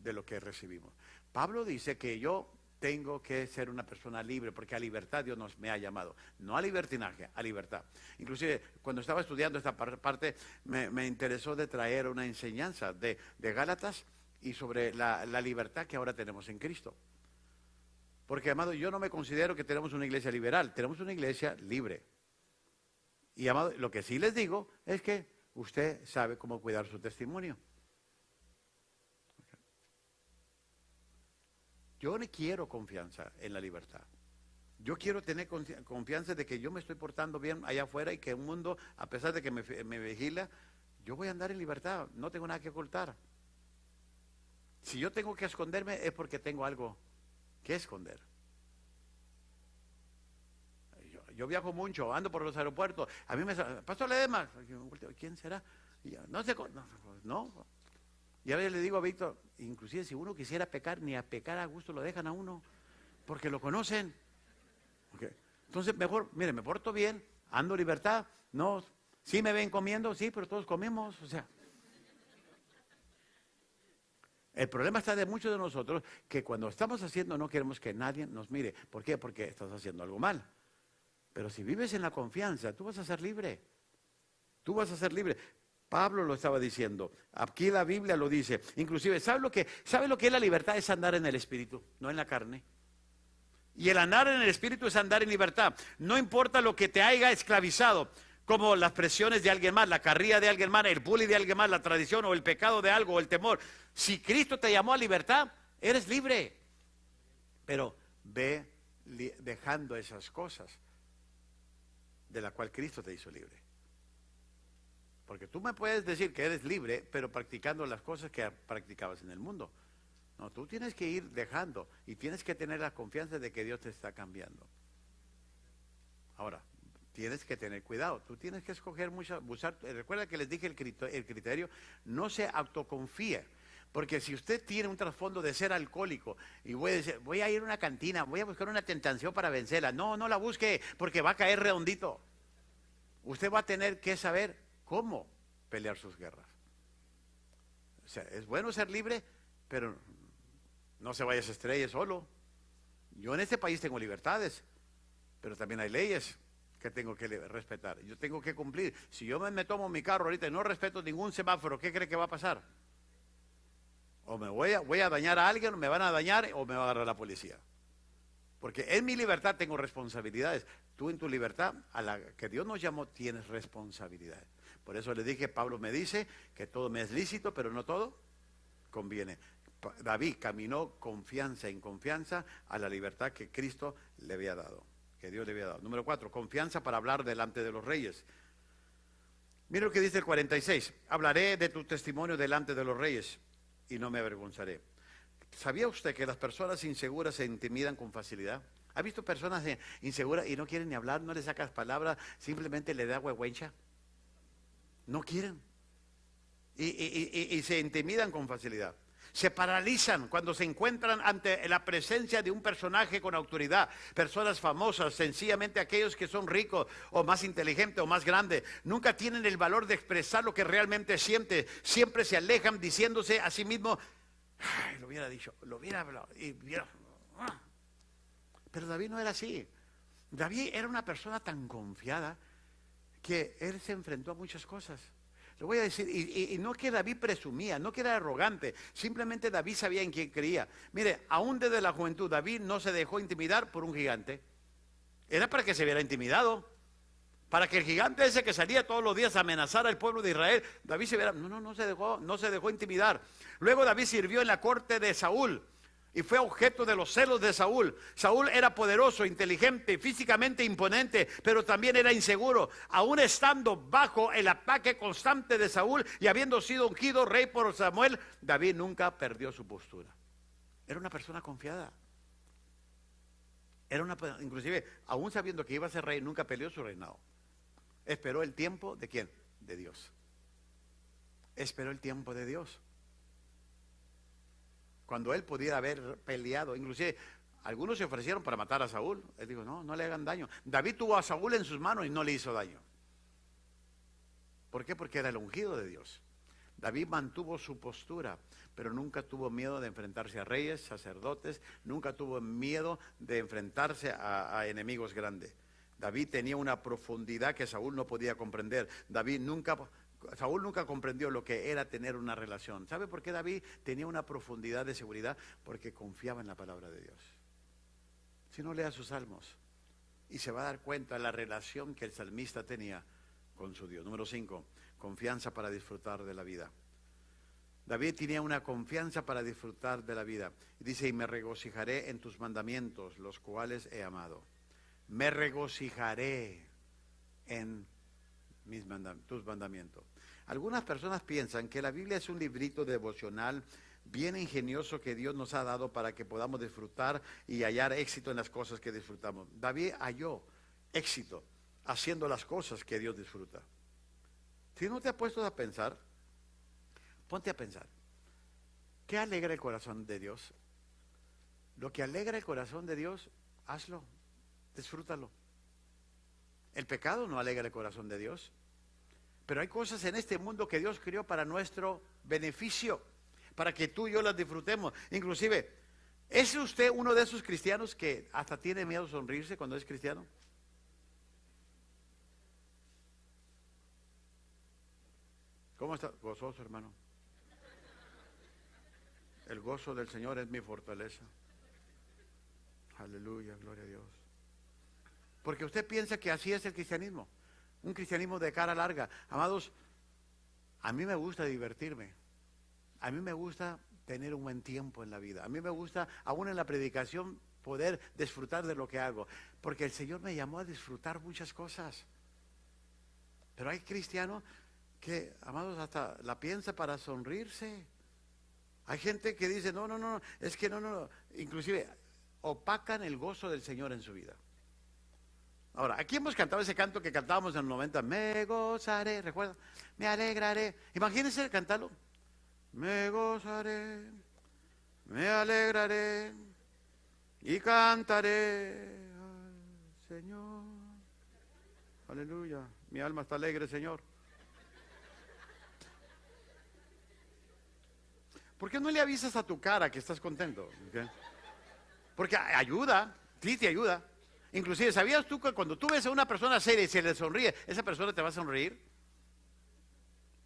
de lo que recibimos. Pablo dice que yo tengo que ser una persona libre, porque a libertad Dios me ha llamado. No a libertinaje, a libertad. Inclusive, cuando estaba estudiando esta parte, me interesó de traer una enseñanza de Gálatas y sobre la libertad que ahora tenemos en Cristo. Porque, amado, yo no me considero que tenemos una iglesia liberal, tenemos una iglesia libre. Y, amado, lo que sí les digo es que usted sabe cómo cuidar su testimonio. Yo no quiero confianza en la libertad. Yo quiero tener confianza de que yo me estoy portando bien allá afuera y que el mundo, a pesar de que me vigila, yo voy a andar en libertad, no tengo nada que ocultar. Si yo tengo que esconderme es porque tengo algo que esconder. Yo viajo mucho, ando por los aeropuertos. A mí Pastor Ledesma, ¿quién será? No sé, no. Y a veces le digo a Víctor, inclusive si uno quisiera pecar, ni a pecar a gusto lo dejan a uno, porque lo conocen. Okay. Entonces, mejor, mire, me porto bien, ando en libertad, no, sí me ven comiendo, sí, pero todos comemos, o sea. El problema está de muchos de nosotros que cuando estamos haciendo no queremos que nadie nos mire. ¿Por qué? Porque estás haciendo algo mal. Pero si vives en la confianza, tú vas a ser libre. Tú vas a ser libre. Pablo lo estaba diciendo, aquí la Biblia lo dice, inclusive, ¿sabe lo que es la libertad? Es andar en el Espíritu, no en la carne. Y el andar en el Espíritu es andar en libertad. No importa lo que te haya esclavizado, como las presiones de alguien más, la carrilla de alguien más, el bullying de alguien más, la tradición o el pecado de algo o el temor. Si Cristo te llamó a libertad, eres libre. Pero ve dejando esas cosas de la cual Cristo te hizo libre. Porque tú me puedes decir que eres libre, pero practicando las cosas que practicabas en el mundo. No, tú tienes que ir dejando y tienes que tener la confianza de que Dios te está cambiando. Ahora, tienes que tener cuidado. Tú tienes que escoger recuerda que les dije el criterio, no se autoconfíe. Porque si usted tiene un trasfondo de ser alcohólico y voy a ir a una cantina, voy a buscar una tentación para vencerla. No, no la busque porque va a caer redondito. Usted va a tener que saber cómo pelear sus guerras. O sea, es bueno ser libre, pero no se vaya a estrellar solo. Yo en este país tengo libertades, pero también hay leyes que tengo que respetar. Yo tengo que cumplir. Si yo me tomo mi carro ahorita y no respeto ningún semáforo, ¿qué cree que va a pasar? O voy a dañar a alguien, o me van a dañar, o me va a agarrar la policía. Porque en mi libertad tengo responsabilidades. Tú en tu libertad, a la que Dios nos llamó, tienes responsabilidades. Por eso le dije, Pablo me dice que todo me es lícito, pero no todo conviene. David caminó confianza en confianza a la libertad que Cristo le había dado, que Dios le había dado. Número 4, confianza para hablar delante de los reyes. Mira lo que dice el 46. Hablaré de tu testimonio delante de los reyes y no me avergonzaré. ¿Sabía usted que las personas inseguras se intimidan con facilidad? ¿Ha visto personas inseguras y no quieren ni hablar, no le sacas palabras, simplemente le da huehuencha? No quieren. Y se intimidan con facilidad. Se paralizan cuando se encuentran ante la presencia de un personaje con autoridad. Personas famosas, sencillamente aquellos que son ricos o más inteligentes o más grandes, nunca tienen el valor de expresar lo que realmente sienten. Siempre se alejan diciéndose a sí mismos, ay, lo hubiera dicho, lo hubiera hablado. Pero David no era así. David era una persona tan confiada que él se enfrentó a muchas cosas. Le voy a decir, y no que David presumía, no que era arrogante, simplemente David sabía en quién creía. Mire, aún desde la juventud David no se dejó intimidar por un gigante. Era para que se viera intimidado, para que el gigante ese que salía todos los días a amenazar al pueblo de Israel, David se viera, no se dejó intimidar. Luego David sirvió en la corte de Saúl y fue objeto de los celos de Saúl. Saúl era poderoso, inteligente, físicamente imponente, pero también era inseguro. Aún estando bajo el ataque constante de Saúl y habiendo sido ungido rey por Samuel, David nunca perdió su postura. Era una persona confiada. Inclusive, aún sabiendo que iba a ser rey, nunca peleó su reinado. Esperó el tiempo de ¿quién? De Dios. Esperó el tiempo de Dios. Cuando él pudiera haber peleado, inclusive algunos se ofrecieron para matar a Saúl. Él dijo, no le hagan daño. David tuvo a Saúl en sus manos y no le hizo daño. ¿Por qué? Porque era el ungido de Dios. David mantuvo su postura, pero nunca tuvo miedo de enfrentarse a reyes, sacerdotes, nunca tuvo miedo de enfrentarse a enemigos grandes. David tenía una profundidad que Saúl no podía comprender. Saúl nunca comprendió lo que era tener una relación. ¿Sabe por qué David tenía una profundidad de seguridad? Porque confiaba en la palabra de Dios. Si no, lea sus salmos y se va a dar cuenta de la relación que el salmista tenía con su Dios. Número 5, confianza para disfrutar de la vida. David tenía una confianza para disfrutar de la vida. Y dice, y me regocijaré en tus mandamientos, los cuales he amado. Me regocijaré en tus mandamientos. Algunas personas piensan que la Biblia es un librito devocional bien ingenioso que Dios nos ha dado para que podamos disfrutar y hallar éxito en las cosas que disfrutamos. David halló éxito haciendo las cosas que Dios disfruta. Si no te has puesto a pensar, ponte a pensar. ¿Qué alegra el corazón de Dios? Lo que alegra el corazón de Dios, hazlo, disfrútalo. El pecado no alegra el corazón de Dios. Pero hay cosas en este mundo que Dios creó para nuestro beneficio, para que tú y yo las disfrutemos. Inclusive, ¿es usted uno de esos cristianos que hasta tiene miedo a sonreírse cuando es cristiano? ¿Cómo está? Gozoso, hermano. El gozo del Señor es mi fortaleza. Aleluya, gloria a Dios. Porque usted piensa que así es el cristianismo. Un cristianismo de cara larga. Amados, a mí me gusta divertirme. A mí me gusta tener un buen tiempo en la vida. A mí me gusta, aún en la predicación, poder disfrutar de lo que hago. Porque el Señor me llamó a disfrutar muchas cosas. Pero hay cristianos que, amados, hasta la piensa para sonreírse. Hay gente que dice, no, es que no. Inclusive, opacan el gozo del Señor en su vida. Ahora, aquí hemos cantado ese canto que cantábamos en los 90, me gozaré, ¿recuerdan? Me alegraré. Imagínense cantarlo. Me gozaré, me alegraré y cantaré al Señor. Aleluya, mi alma está alegre, Señor. ¿Por qué no le avisas a tu cara que estás contento? ¿Okay? Porque ayuda, sí te ayuda. Inclusive, ¿sabías tú que cuando tú ves a una persona seria y se le sonríe, esa persona te va a sonreír?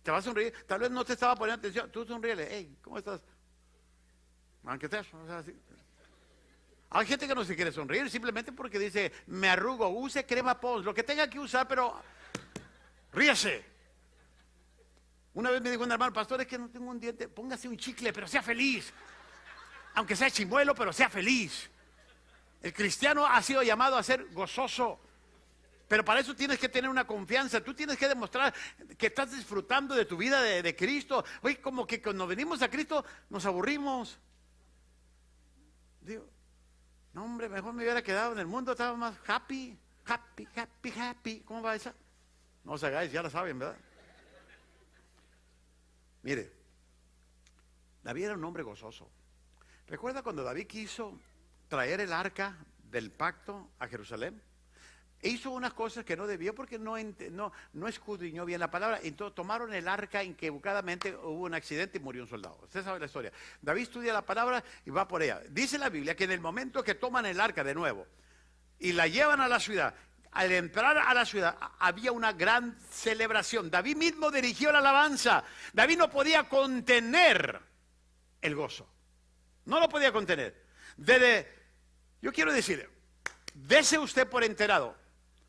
Te va a sonreír. Tal vez no te estaba poniendo atención. Tú sonríele. Hey, ¿cómo estás? Aunque estés, o sea, así. Hay gente que no se quiere sonreír simplemente porque dice, me arrugo, use crema Pond's, lo que tenga que usar, pero ríase. Una vez me dijo un hermano, pastor, es que no tengo un diente, póngase un chicle, pero sea feliz. Aunque sea chimuelo, pero sea feliz. El cristiano ha sido llamado a ser gozoso, pero para eso tienes que tener una confianza. Tú tienes que demostrar que estás disfrutando de tu vida de Cristo. Oye, como que cuando venimos a Cristo nos aburrimos. Digo, no hombre, mejor me hubiera quedado en el mundo, estaba más happy. ¿Cómo va esa? No os hagáis, ya la saben, ¿verdad? Mire, David era un hombre gozoso. ¿Recuerda cuando David quiso traer el arca del pacto a Jerusalén? E hizo unas cosas que no debió porque no escudriñó bien la palabra. Entonces tomaron el arca equivocadamente, hubo un accidente y murió un soldado. Usted sabe la historia. David estudia la palabra y va por ella. Dice la Biblia que en el momento que toman el arca de nuevo y la llevan a la ciudad, al entrar a la ciudad había una gran celebración. David mismo dirigió la alabanza. David no podía contener el gozo. No lo podía contener. Yo quiero decir, dese usted por enterado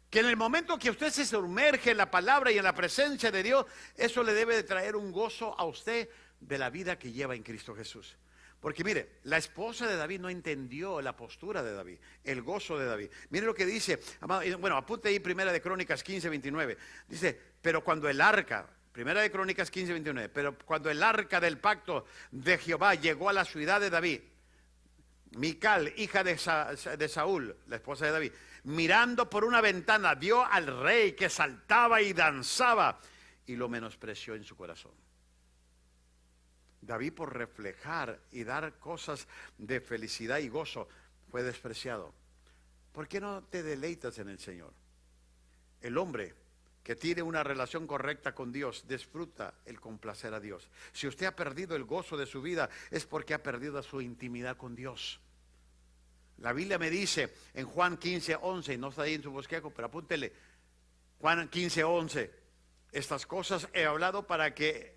que en el momento que usted se sumerge en la palabra y en la presencia de Dios, eso le debe de traer un gozo a usted de la vida que lleva en Cristo Jesús. Porque mire, la esposa de David no entendió la postura de David, el gozo de David. Mire lo que dice, bueno, apunte ahí Primera de Crónicas 15:29. Dice, pero cuando el arca, Primera de Crónicas 15:29, pero cuando el arca del pacto de Jehová llegó a la ciudad de David, Mical, hija de Saúl, la esposa de David, mirando por una ventana, vio al rey que saltaba y danzaba y lo menospreció en su corazón. David, por reflejar y dar cosas de felicidad y gozo, fue despreciado. ¿Por qué no te deleitas en el Señor? El hombre que tiene una relación correcta con Dios, disfruta el complacer a Dios. Si usted ha perdido el gozo de su vida, es porque ha perdido su intimidad con Dios. La Biblia me dice en Juan 15:11, y no está ahí en su bosquejo, pero apúntele, Juan 15:11, estas cosas he hablado para que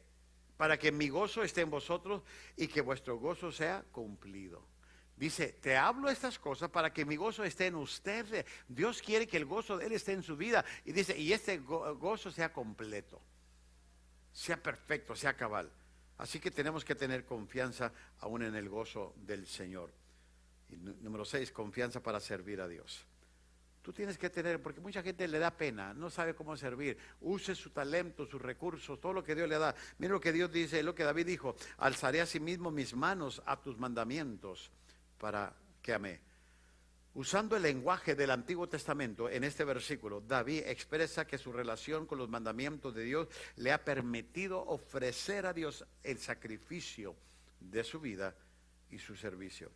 mi gozo esté en vosotros y que vuestro gozo sea cumplido. Dice, te hablo estas cosas para que mi gozo esté en usted. Dios quiere que el gozo de Él esté en su vida. Y dice, y este gozo sea completo, sea perfecto, sea cabal. Así que tenemos que tener confianza aún en el gozo del Señor. Y número 6, confianza para servir a Dios. Tú tienes que tener, porque mucha gente le da pena, no sabe cómo servir. Use su talento, sus recursos, todo lo que Dios le da. Mira lo que Dios dice, lo que David dijo, alzaré asimismo mis manos a tus mandamientos para que amé. Usando el lenguaje del Antiguo Testamento, en este versículo, David expresa que su relación con los mandamientos de Dios le ha permitido ofrecer a Dios el sacrificio de su vida y su servicio.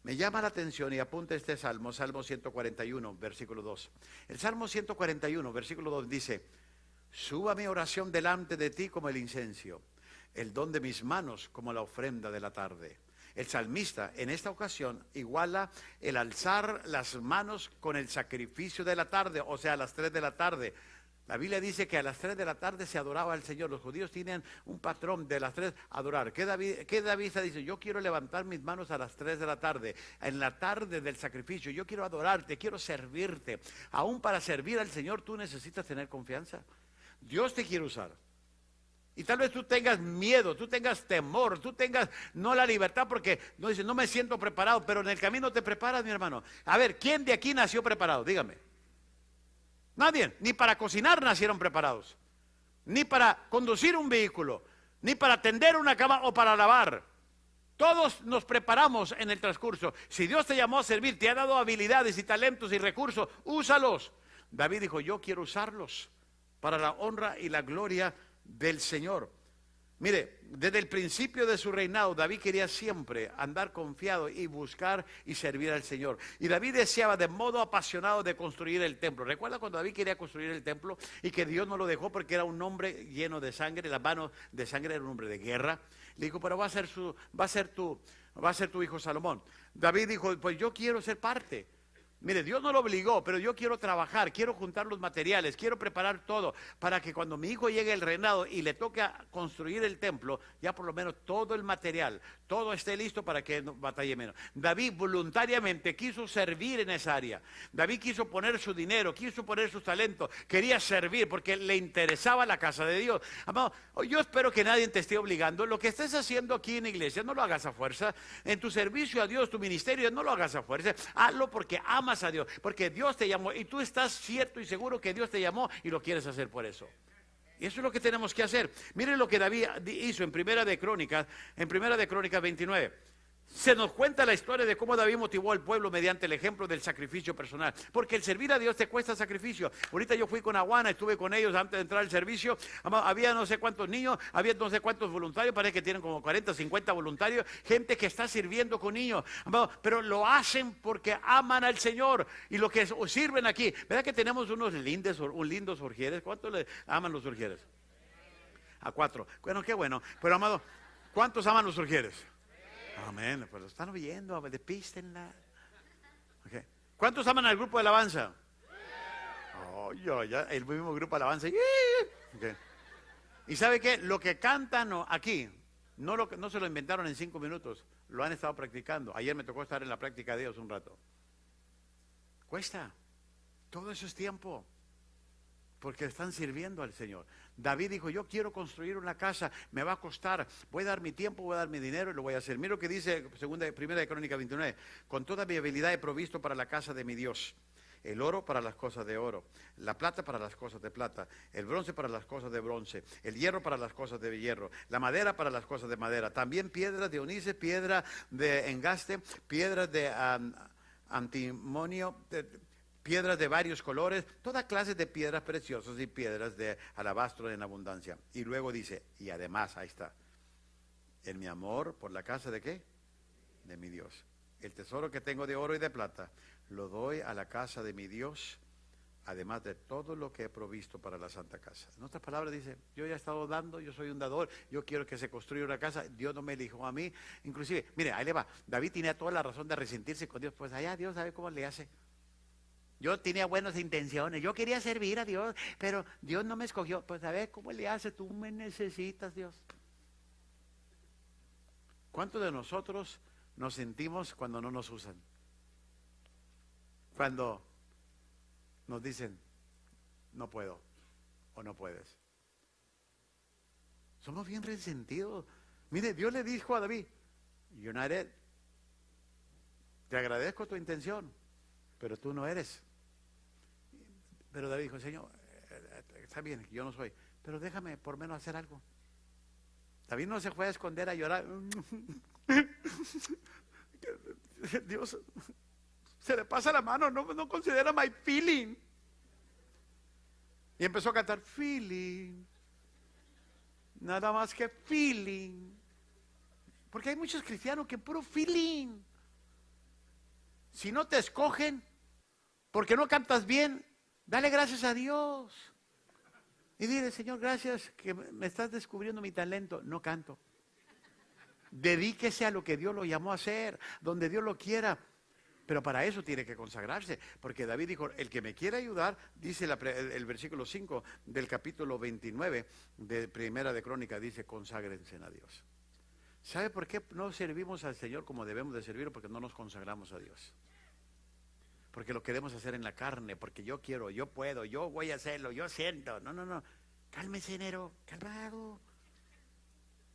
Me llama la atención y apunta este salmo, Salmo 141, versículo 2. El Salmo 141, versículo 2 dice, suba mi oración delante de ti como el incenso, el don de mis manos como la ofrenda de la tarde. El salmista en esta ocasión iguala el alzar las manos con el sacrificio de la tarde, o sea, a las 3 de la tarde. La Biblia dice que a las 3 de la tarde se adoraba al Señor. Los judíos tienen un patrón de las 3 adorar. ¿Qué David dice? Yo quiero levantar mis manos a las 3 de la tarde, en la tarde del sacrificio. Yo quiero adorarte, quiero servirte. Aún para servir al Señor tú necesitas tener confianza. Dios te quiere usar. Y tal vez tú tengas miedo, tú tengas temor, tú tengas no la libertad porque no dices, no me siento preparado, pero en el camino te preparas, mi hermano. A ver, ¿quién de aquí nació preparado? Dígame. Nadie, ni para cocinar nacieron preparados, ni para conducir un vehículo, ni para tender una cama o para lavar. Todos nos preparamos en el transcurso. Si Dios te llamó a servir, te ha dado habilidades y talentos y recursos, úsalos. David dijo, yo quiero usarlos para la honra y la gloria del Señor. Mire, desde el principio de su reinado, David quería siempre andar confiado y buscar y servir al Señor. Y David deseaba de modo apasionado de construir el templo. ¿Recuerda cuando David quería construir el templo y que Dios no lo dejó porque era un hombre lleno de sangre? Las manos de sangre, era un hombre de guerra. Le dijo, pero va a ser tu hijo Salomón. David dijo, pues yo quiero ser parte. Mire, Dios no lo obligó, pero yo quiero trabajar, quiero juntar los materiales, quiero preparar todo para que cuando mi hijo llegue al reinado y le toque a construir el templo, ya por lo menos todo el material, todo esté listo para que no batalle menos. David voluntariamente quiso servir en esa área. David quiso poner su dinero, quiso poner sus talentos, quería servir porque le interesaba la casa de Dios. Amado, yo espero que nadie te esté obligando. Lo que estés haciendo aquí en la iglesia, no lo hagas a fuerza. En tu servicio a Dios, tu ministerio, no lo hagas a fuerza. Hazlo porque amas a Dios, porque Dios te llamó y tú estás cierto y seguro que Dios te llamó y lo quieres hacer por eso. Y eso es lo que tenemos que hacer. Miren lo que David hizo en Primera de Crónicas 29. Se nos cuenta la historia de cómo David motivó al pueblo mediante el ejemplo del sacrificio personal. Porque el servir a Dios te cuesta sacrificio. Ahorita yo fui con Aguana, estuve con ellos antes de entrar al servicio. Había no sé cuántos niños, había no sé cuántos voluntarios, parece que tienen como 40, 50 voluntarios. Gente que está sirviendo con niños. Pero lo hacen porque aman al Señor. Y lo que sirven aquí. ¿Verdad que tenemos unos lindos Urgieres? ¿Cuántos le aman los Urgieres? A 4. Bueno, qué bueno. Pero amado, ¿cuántos aman los Urgieres? Amén, pues lo están oyendo, despístenla. Okay. ¿Cuántos aman al grupo de alabanza? Oh, ya, el mismo grupo de alabanza. Okay. ¿Y sabe qué? Lo que cantan aquí, no se lo inventaron en 5 minutos, lo han estado practicando. Ayer me tocó estar en la práctica de Dios un rato. Cuesta, todo eso es tiempo, porque están sirviendo al Señor. David dijo, yo quiero construir una casa, me va a costar, voy a dar mi tiempo, voy a dar mi dinero y lo voy a hacer. Mira lo que dice Primera de Crónicas 29, con toda mi habilidad he provisto para la casa de mi Dios, el oro para las cosas de oro, la plata para las cosas de plata, el bronce para las cosas de bronce, el hierro para las cosas de hierro, la madera para las cosas de madera, también piedras de onice, piedra de engaste, piedras de antimonio, piedras de varios colores, toda clase de piedras preciosas y piedras de alabastro en abundancia. Y luego dice, y además, ahí está, en mi amor por la casa de ¿qué? De mi Dios. El tesoro que tengo de oro y de plata, lo doy a la casa de mi Dios, además de todo lo que he provisto para la Santa Casa. En otras palabras dice, yo ya he estado dando, yo soy un dador, yo quiero que se construya una casa, Dios no me eligió a mí. Inclusive, mire, ahí le va, David tenía toda la razón de resentirse con Dios, pues allá Dios sabe cómo le hace. Yo tenía buenas intenciones, yo quería servir a Dios, pero Dios no me escogió, pues a ver cómo le hace, tú me necesitas, Dios. ¿Cuántos de nosotros nos sentimos cuando no nos usan? Cuando nos dicen, no puedo o no puedes. Somos bien resentidos. Mire, Dios le dijo a David, United, te agradezco tu intención, pero tú no eres. Pero David dijo, Señor, está bien, yo no soy, pero déjame por menos hacer algo. David no se fue a esconder a llorar. Dios se le pasa la mano, no considera my feeling. Y empezó a cantar feeling. Nada más que feeling. Porque hay muchos cristianos que puro feeling. Si no te escogen porque no cantas bien, dale gracias a Dios. Y dile, Señor, gracias que me estás descubriendo mi talento. No canto. Dedíquese a lo que Dios lo llamó a hacer, donde Dios lo quiera. Pero para eso tiene que consagrarse, porque David dijo, el que me quiera ayudar, dice el versículo 5 del capítulo 29 de Primera de Crónica, dice, conságrense a Dios. ¿Sabe por qué no servimos al Señor como debemos de servir? Porque no nos consagramos a Dios. Porque lo queremos hacer en la carne, porque yo quiero, yo puedo, yo voy a hacerlo, yo siento. No, cálmese, enero, calmado. O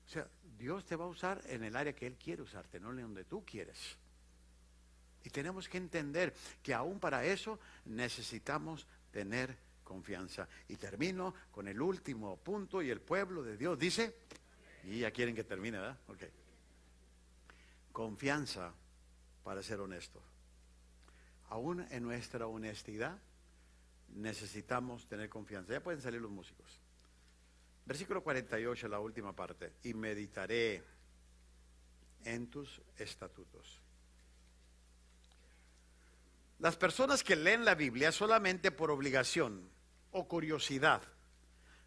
sea, Dios te va a usar en el área que Él quiere usarte, no en donde tú quieres. Y tenemos que entender que aún para eso necesitamos tener confianza. Y termino con el último punto, y el pueblo de Dios dice, y ya quieren que termine, ¿verdad? Ok. Confianza para ser honesto. Aún en nuestra honestidad necesitamos tener confianza. Ya pueden salir los músicos. Versículo 48, la última parte. Y meditaré en tus estatutos. Las personas que leen la Biblia solamente por obligación o curiosidad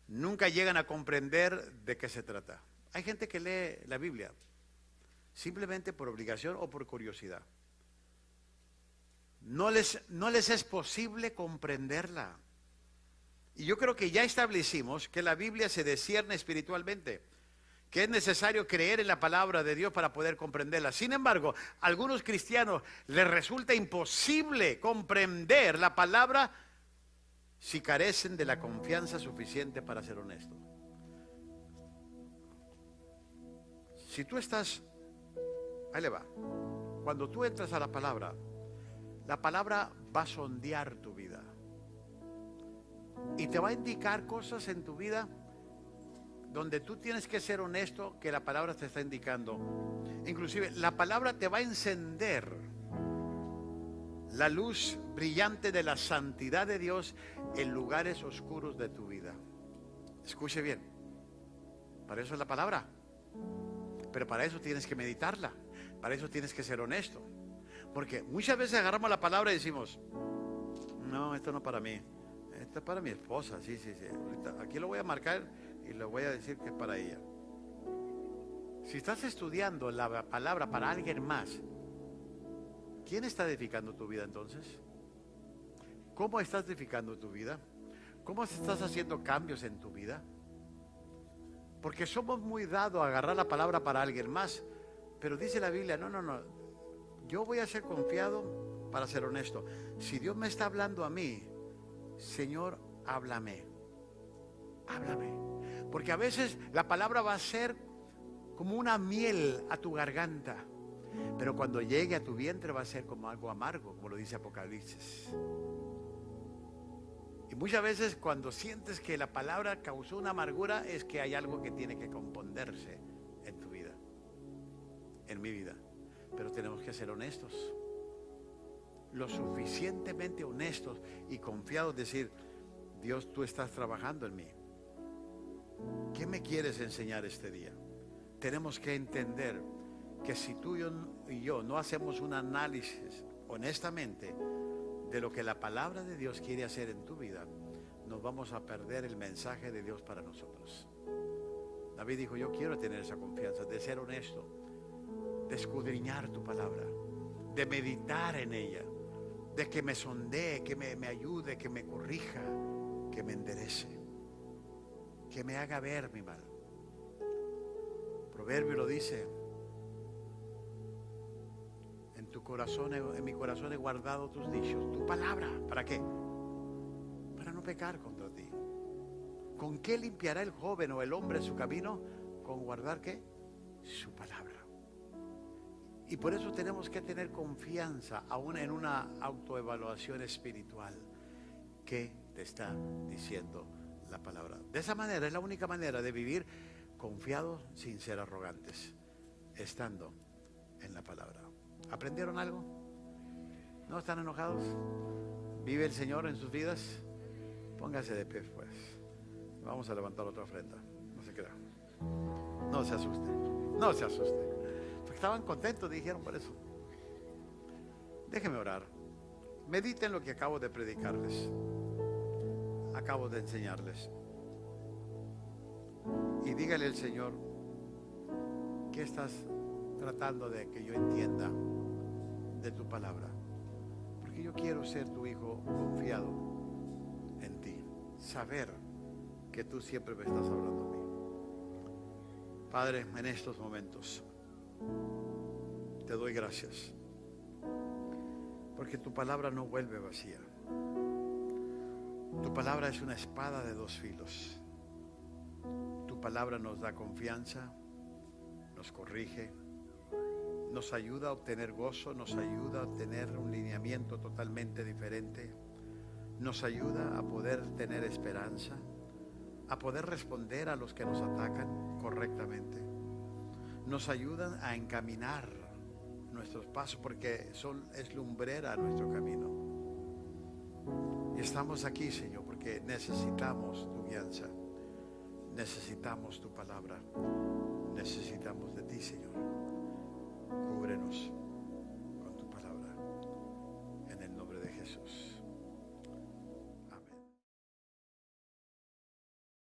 nunca llegan a comprender de qué se trata. Hay gente que lee la Biblia simplemente por obligación o por curiosidad. No les es posible comprenderla. Y yo creo que ya establecimos que la Biblia se discierne espiritualmente, que es necesario creer en la palabra de Dios para poder comprenderla. Sin embargo, a algunos cristianos les resulta imposible comprender la palabra si carecen de la confianza suficiente para ser honestos. Si tú estás, ahí le va, cuando tú entras a la palabra va a sondear tu vida y te va a indicar cosas en tu vida donde tú tienes que ser honesto, que la palabra te está indicando. Inclusive la palabra te va a encender la luz brillante de la santidad de Dios en lugares oscuros de tu vida. Escuche bien, para eso es la palabra, pero para eso tienes que meditarla, para eso tienes que ser honesto, porque muchas veces agarramos la palabra y decimos, no, esto no es para mí, esto es para mi esposa, sí, ahorita, aquí lo voy a marcar y le voy a decir que es para ella. Si estás estudiando la palabra para alguien más, ¿quién está edificando tu vida entonces? ¿Cómo estás edificando tu vida? ¿Cómo estás haciendo cambios en tu vida? Porque somos muy dados a agarrar la palabra para alguien más, pero dice la Biblia, no, yo voy a ser confiado para ser honesto. Si Dios me está hablando a mí, Señor, háblame. Porque a veces la palabra va a ser como una miel a tu garganta, pero cuando llegue a tu vientre va a ser como algo amargo, como lo dice Apocalipsis. Y muchas veces cuando sientes que la palabra causó una amargura, es que hay algo que tiene que componerse en tu vida, en mi vida. Pero tenemos que ser honestos, lo suficientemente honestos y confiados, decir, Dios, tú estás trabajando en mí. ¿Qué me quieres enseñar este día? Tenemos que entender que si tú y yo no hacemos un análisis honestamente, de lo que la palabra de Dios quiere hacer en tu vida, nos vamos a perder el mensaje de Dios para nosotros. David dijo, yo quiero tener esa confianza, de ser honesto, de escudriñar tu palabra, de meditar en ella, de que me sondee, que me ayude, que me corrija, que me enderece, que me haga ver mi mal. Proverbio lo dice, en tu corazón, en mi corazón he guardado tus dichos, tu palabra. ¿Para qué? Para no pecar contra ti. ¿Con qué limpiará el joven o el hombre su camino? Con guardar ¿qué? Su palabra. Y por eso tenemos que tener confianza aún en una autoevaluación espiritual. ¿Qué te está diciendo la palabra? De esa manera es la única manera de vivir confiados sin ser arrogantes, estando en la palabra. ¿Aprendieron algo? ¿No están enojados? ¿Vive el Señor en sus vidas? Póngase de pie pues. Vamos a levantar otra ofrenda. No se crea. No se asuste. No se asuste. Porque estaban contentos, dijeron por eso. Déjenme orar. Mediten lo que acabo de predicarles. Acabo de enseñarles. Y dígale al Señor, ¿qué estás tratando de que yo entienda de tu palabra? Porque yo quiero ser tu hijo confiado en ti. Saber que tú siempre me estás hablando a mí. Padre, en estos momentos te doy gracias. Porque tu palabra no vuelve vacía. Tu palabra es una espada de dos filos. Tu palabra nos da confianza, nos corrige, nos ayuda a obtener gozo, nos ayuda a obtener un lineamiento totalmente diferente, nos ayuda a poder tener esperanza, a poder responder a los que nos atacan correctamente, nos ayuda a encaminar nuestros pasos porque es lumbrera nuestro camino. Y estamos aquí, Señor, porque necesitamos tu guianza, necesitamos tu palabra, necesitamos de ti, Señor. Cúbrenos con tu palabra, en el nombre de Jesús.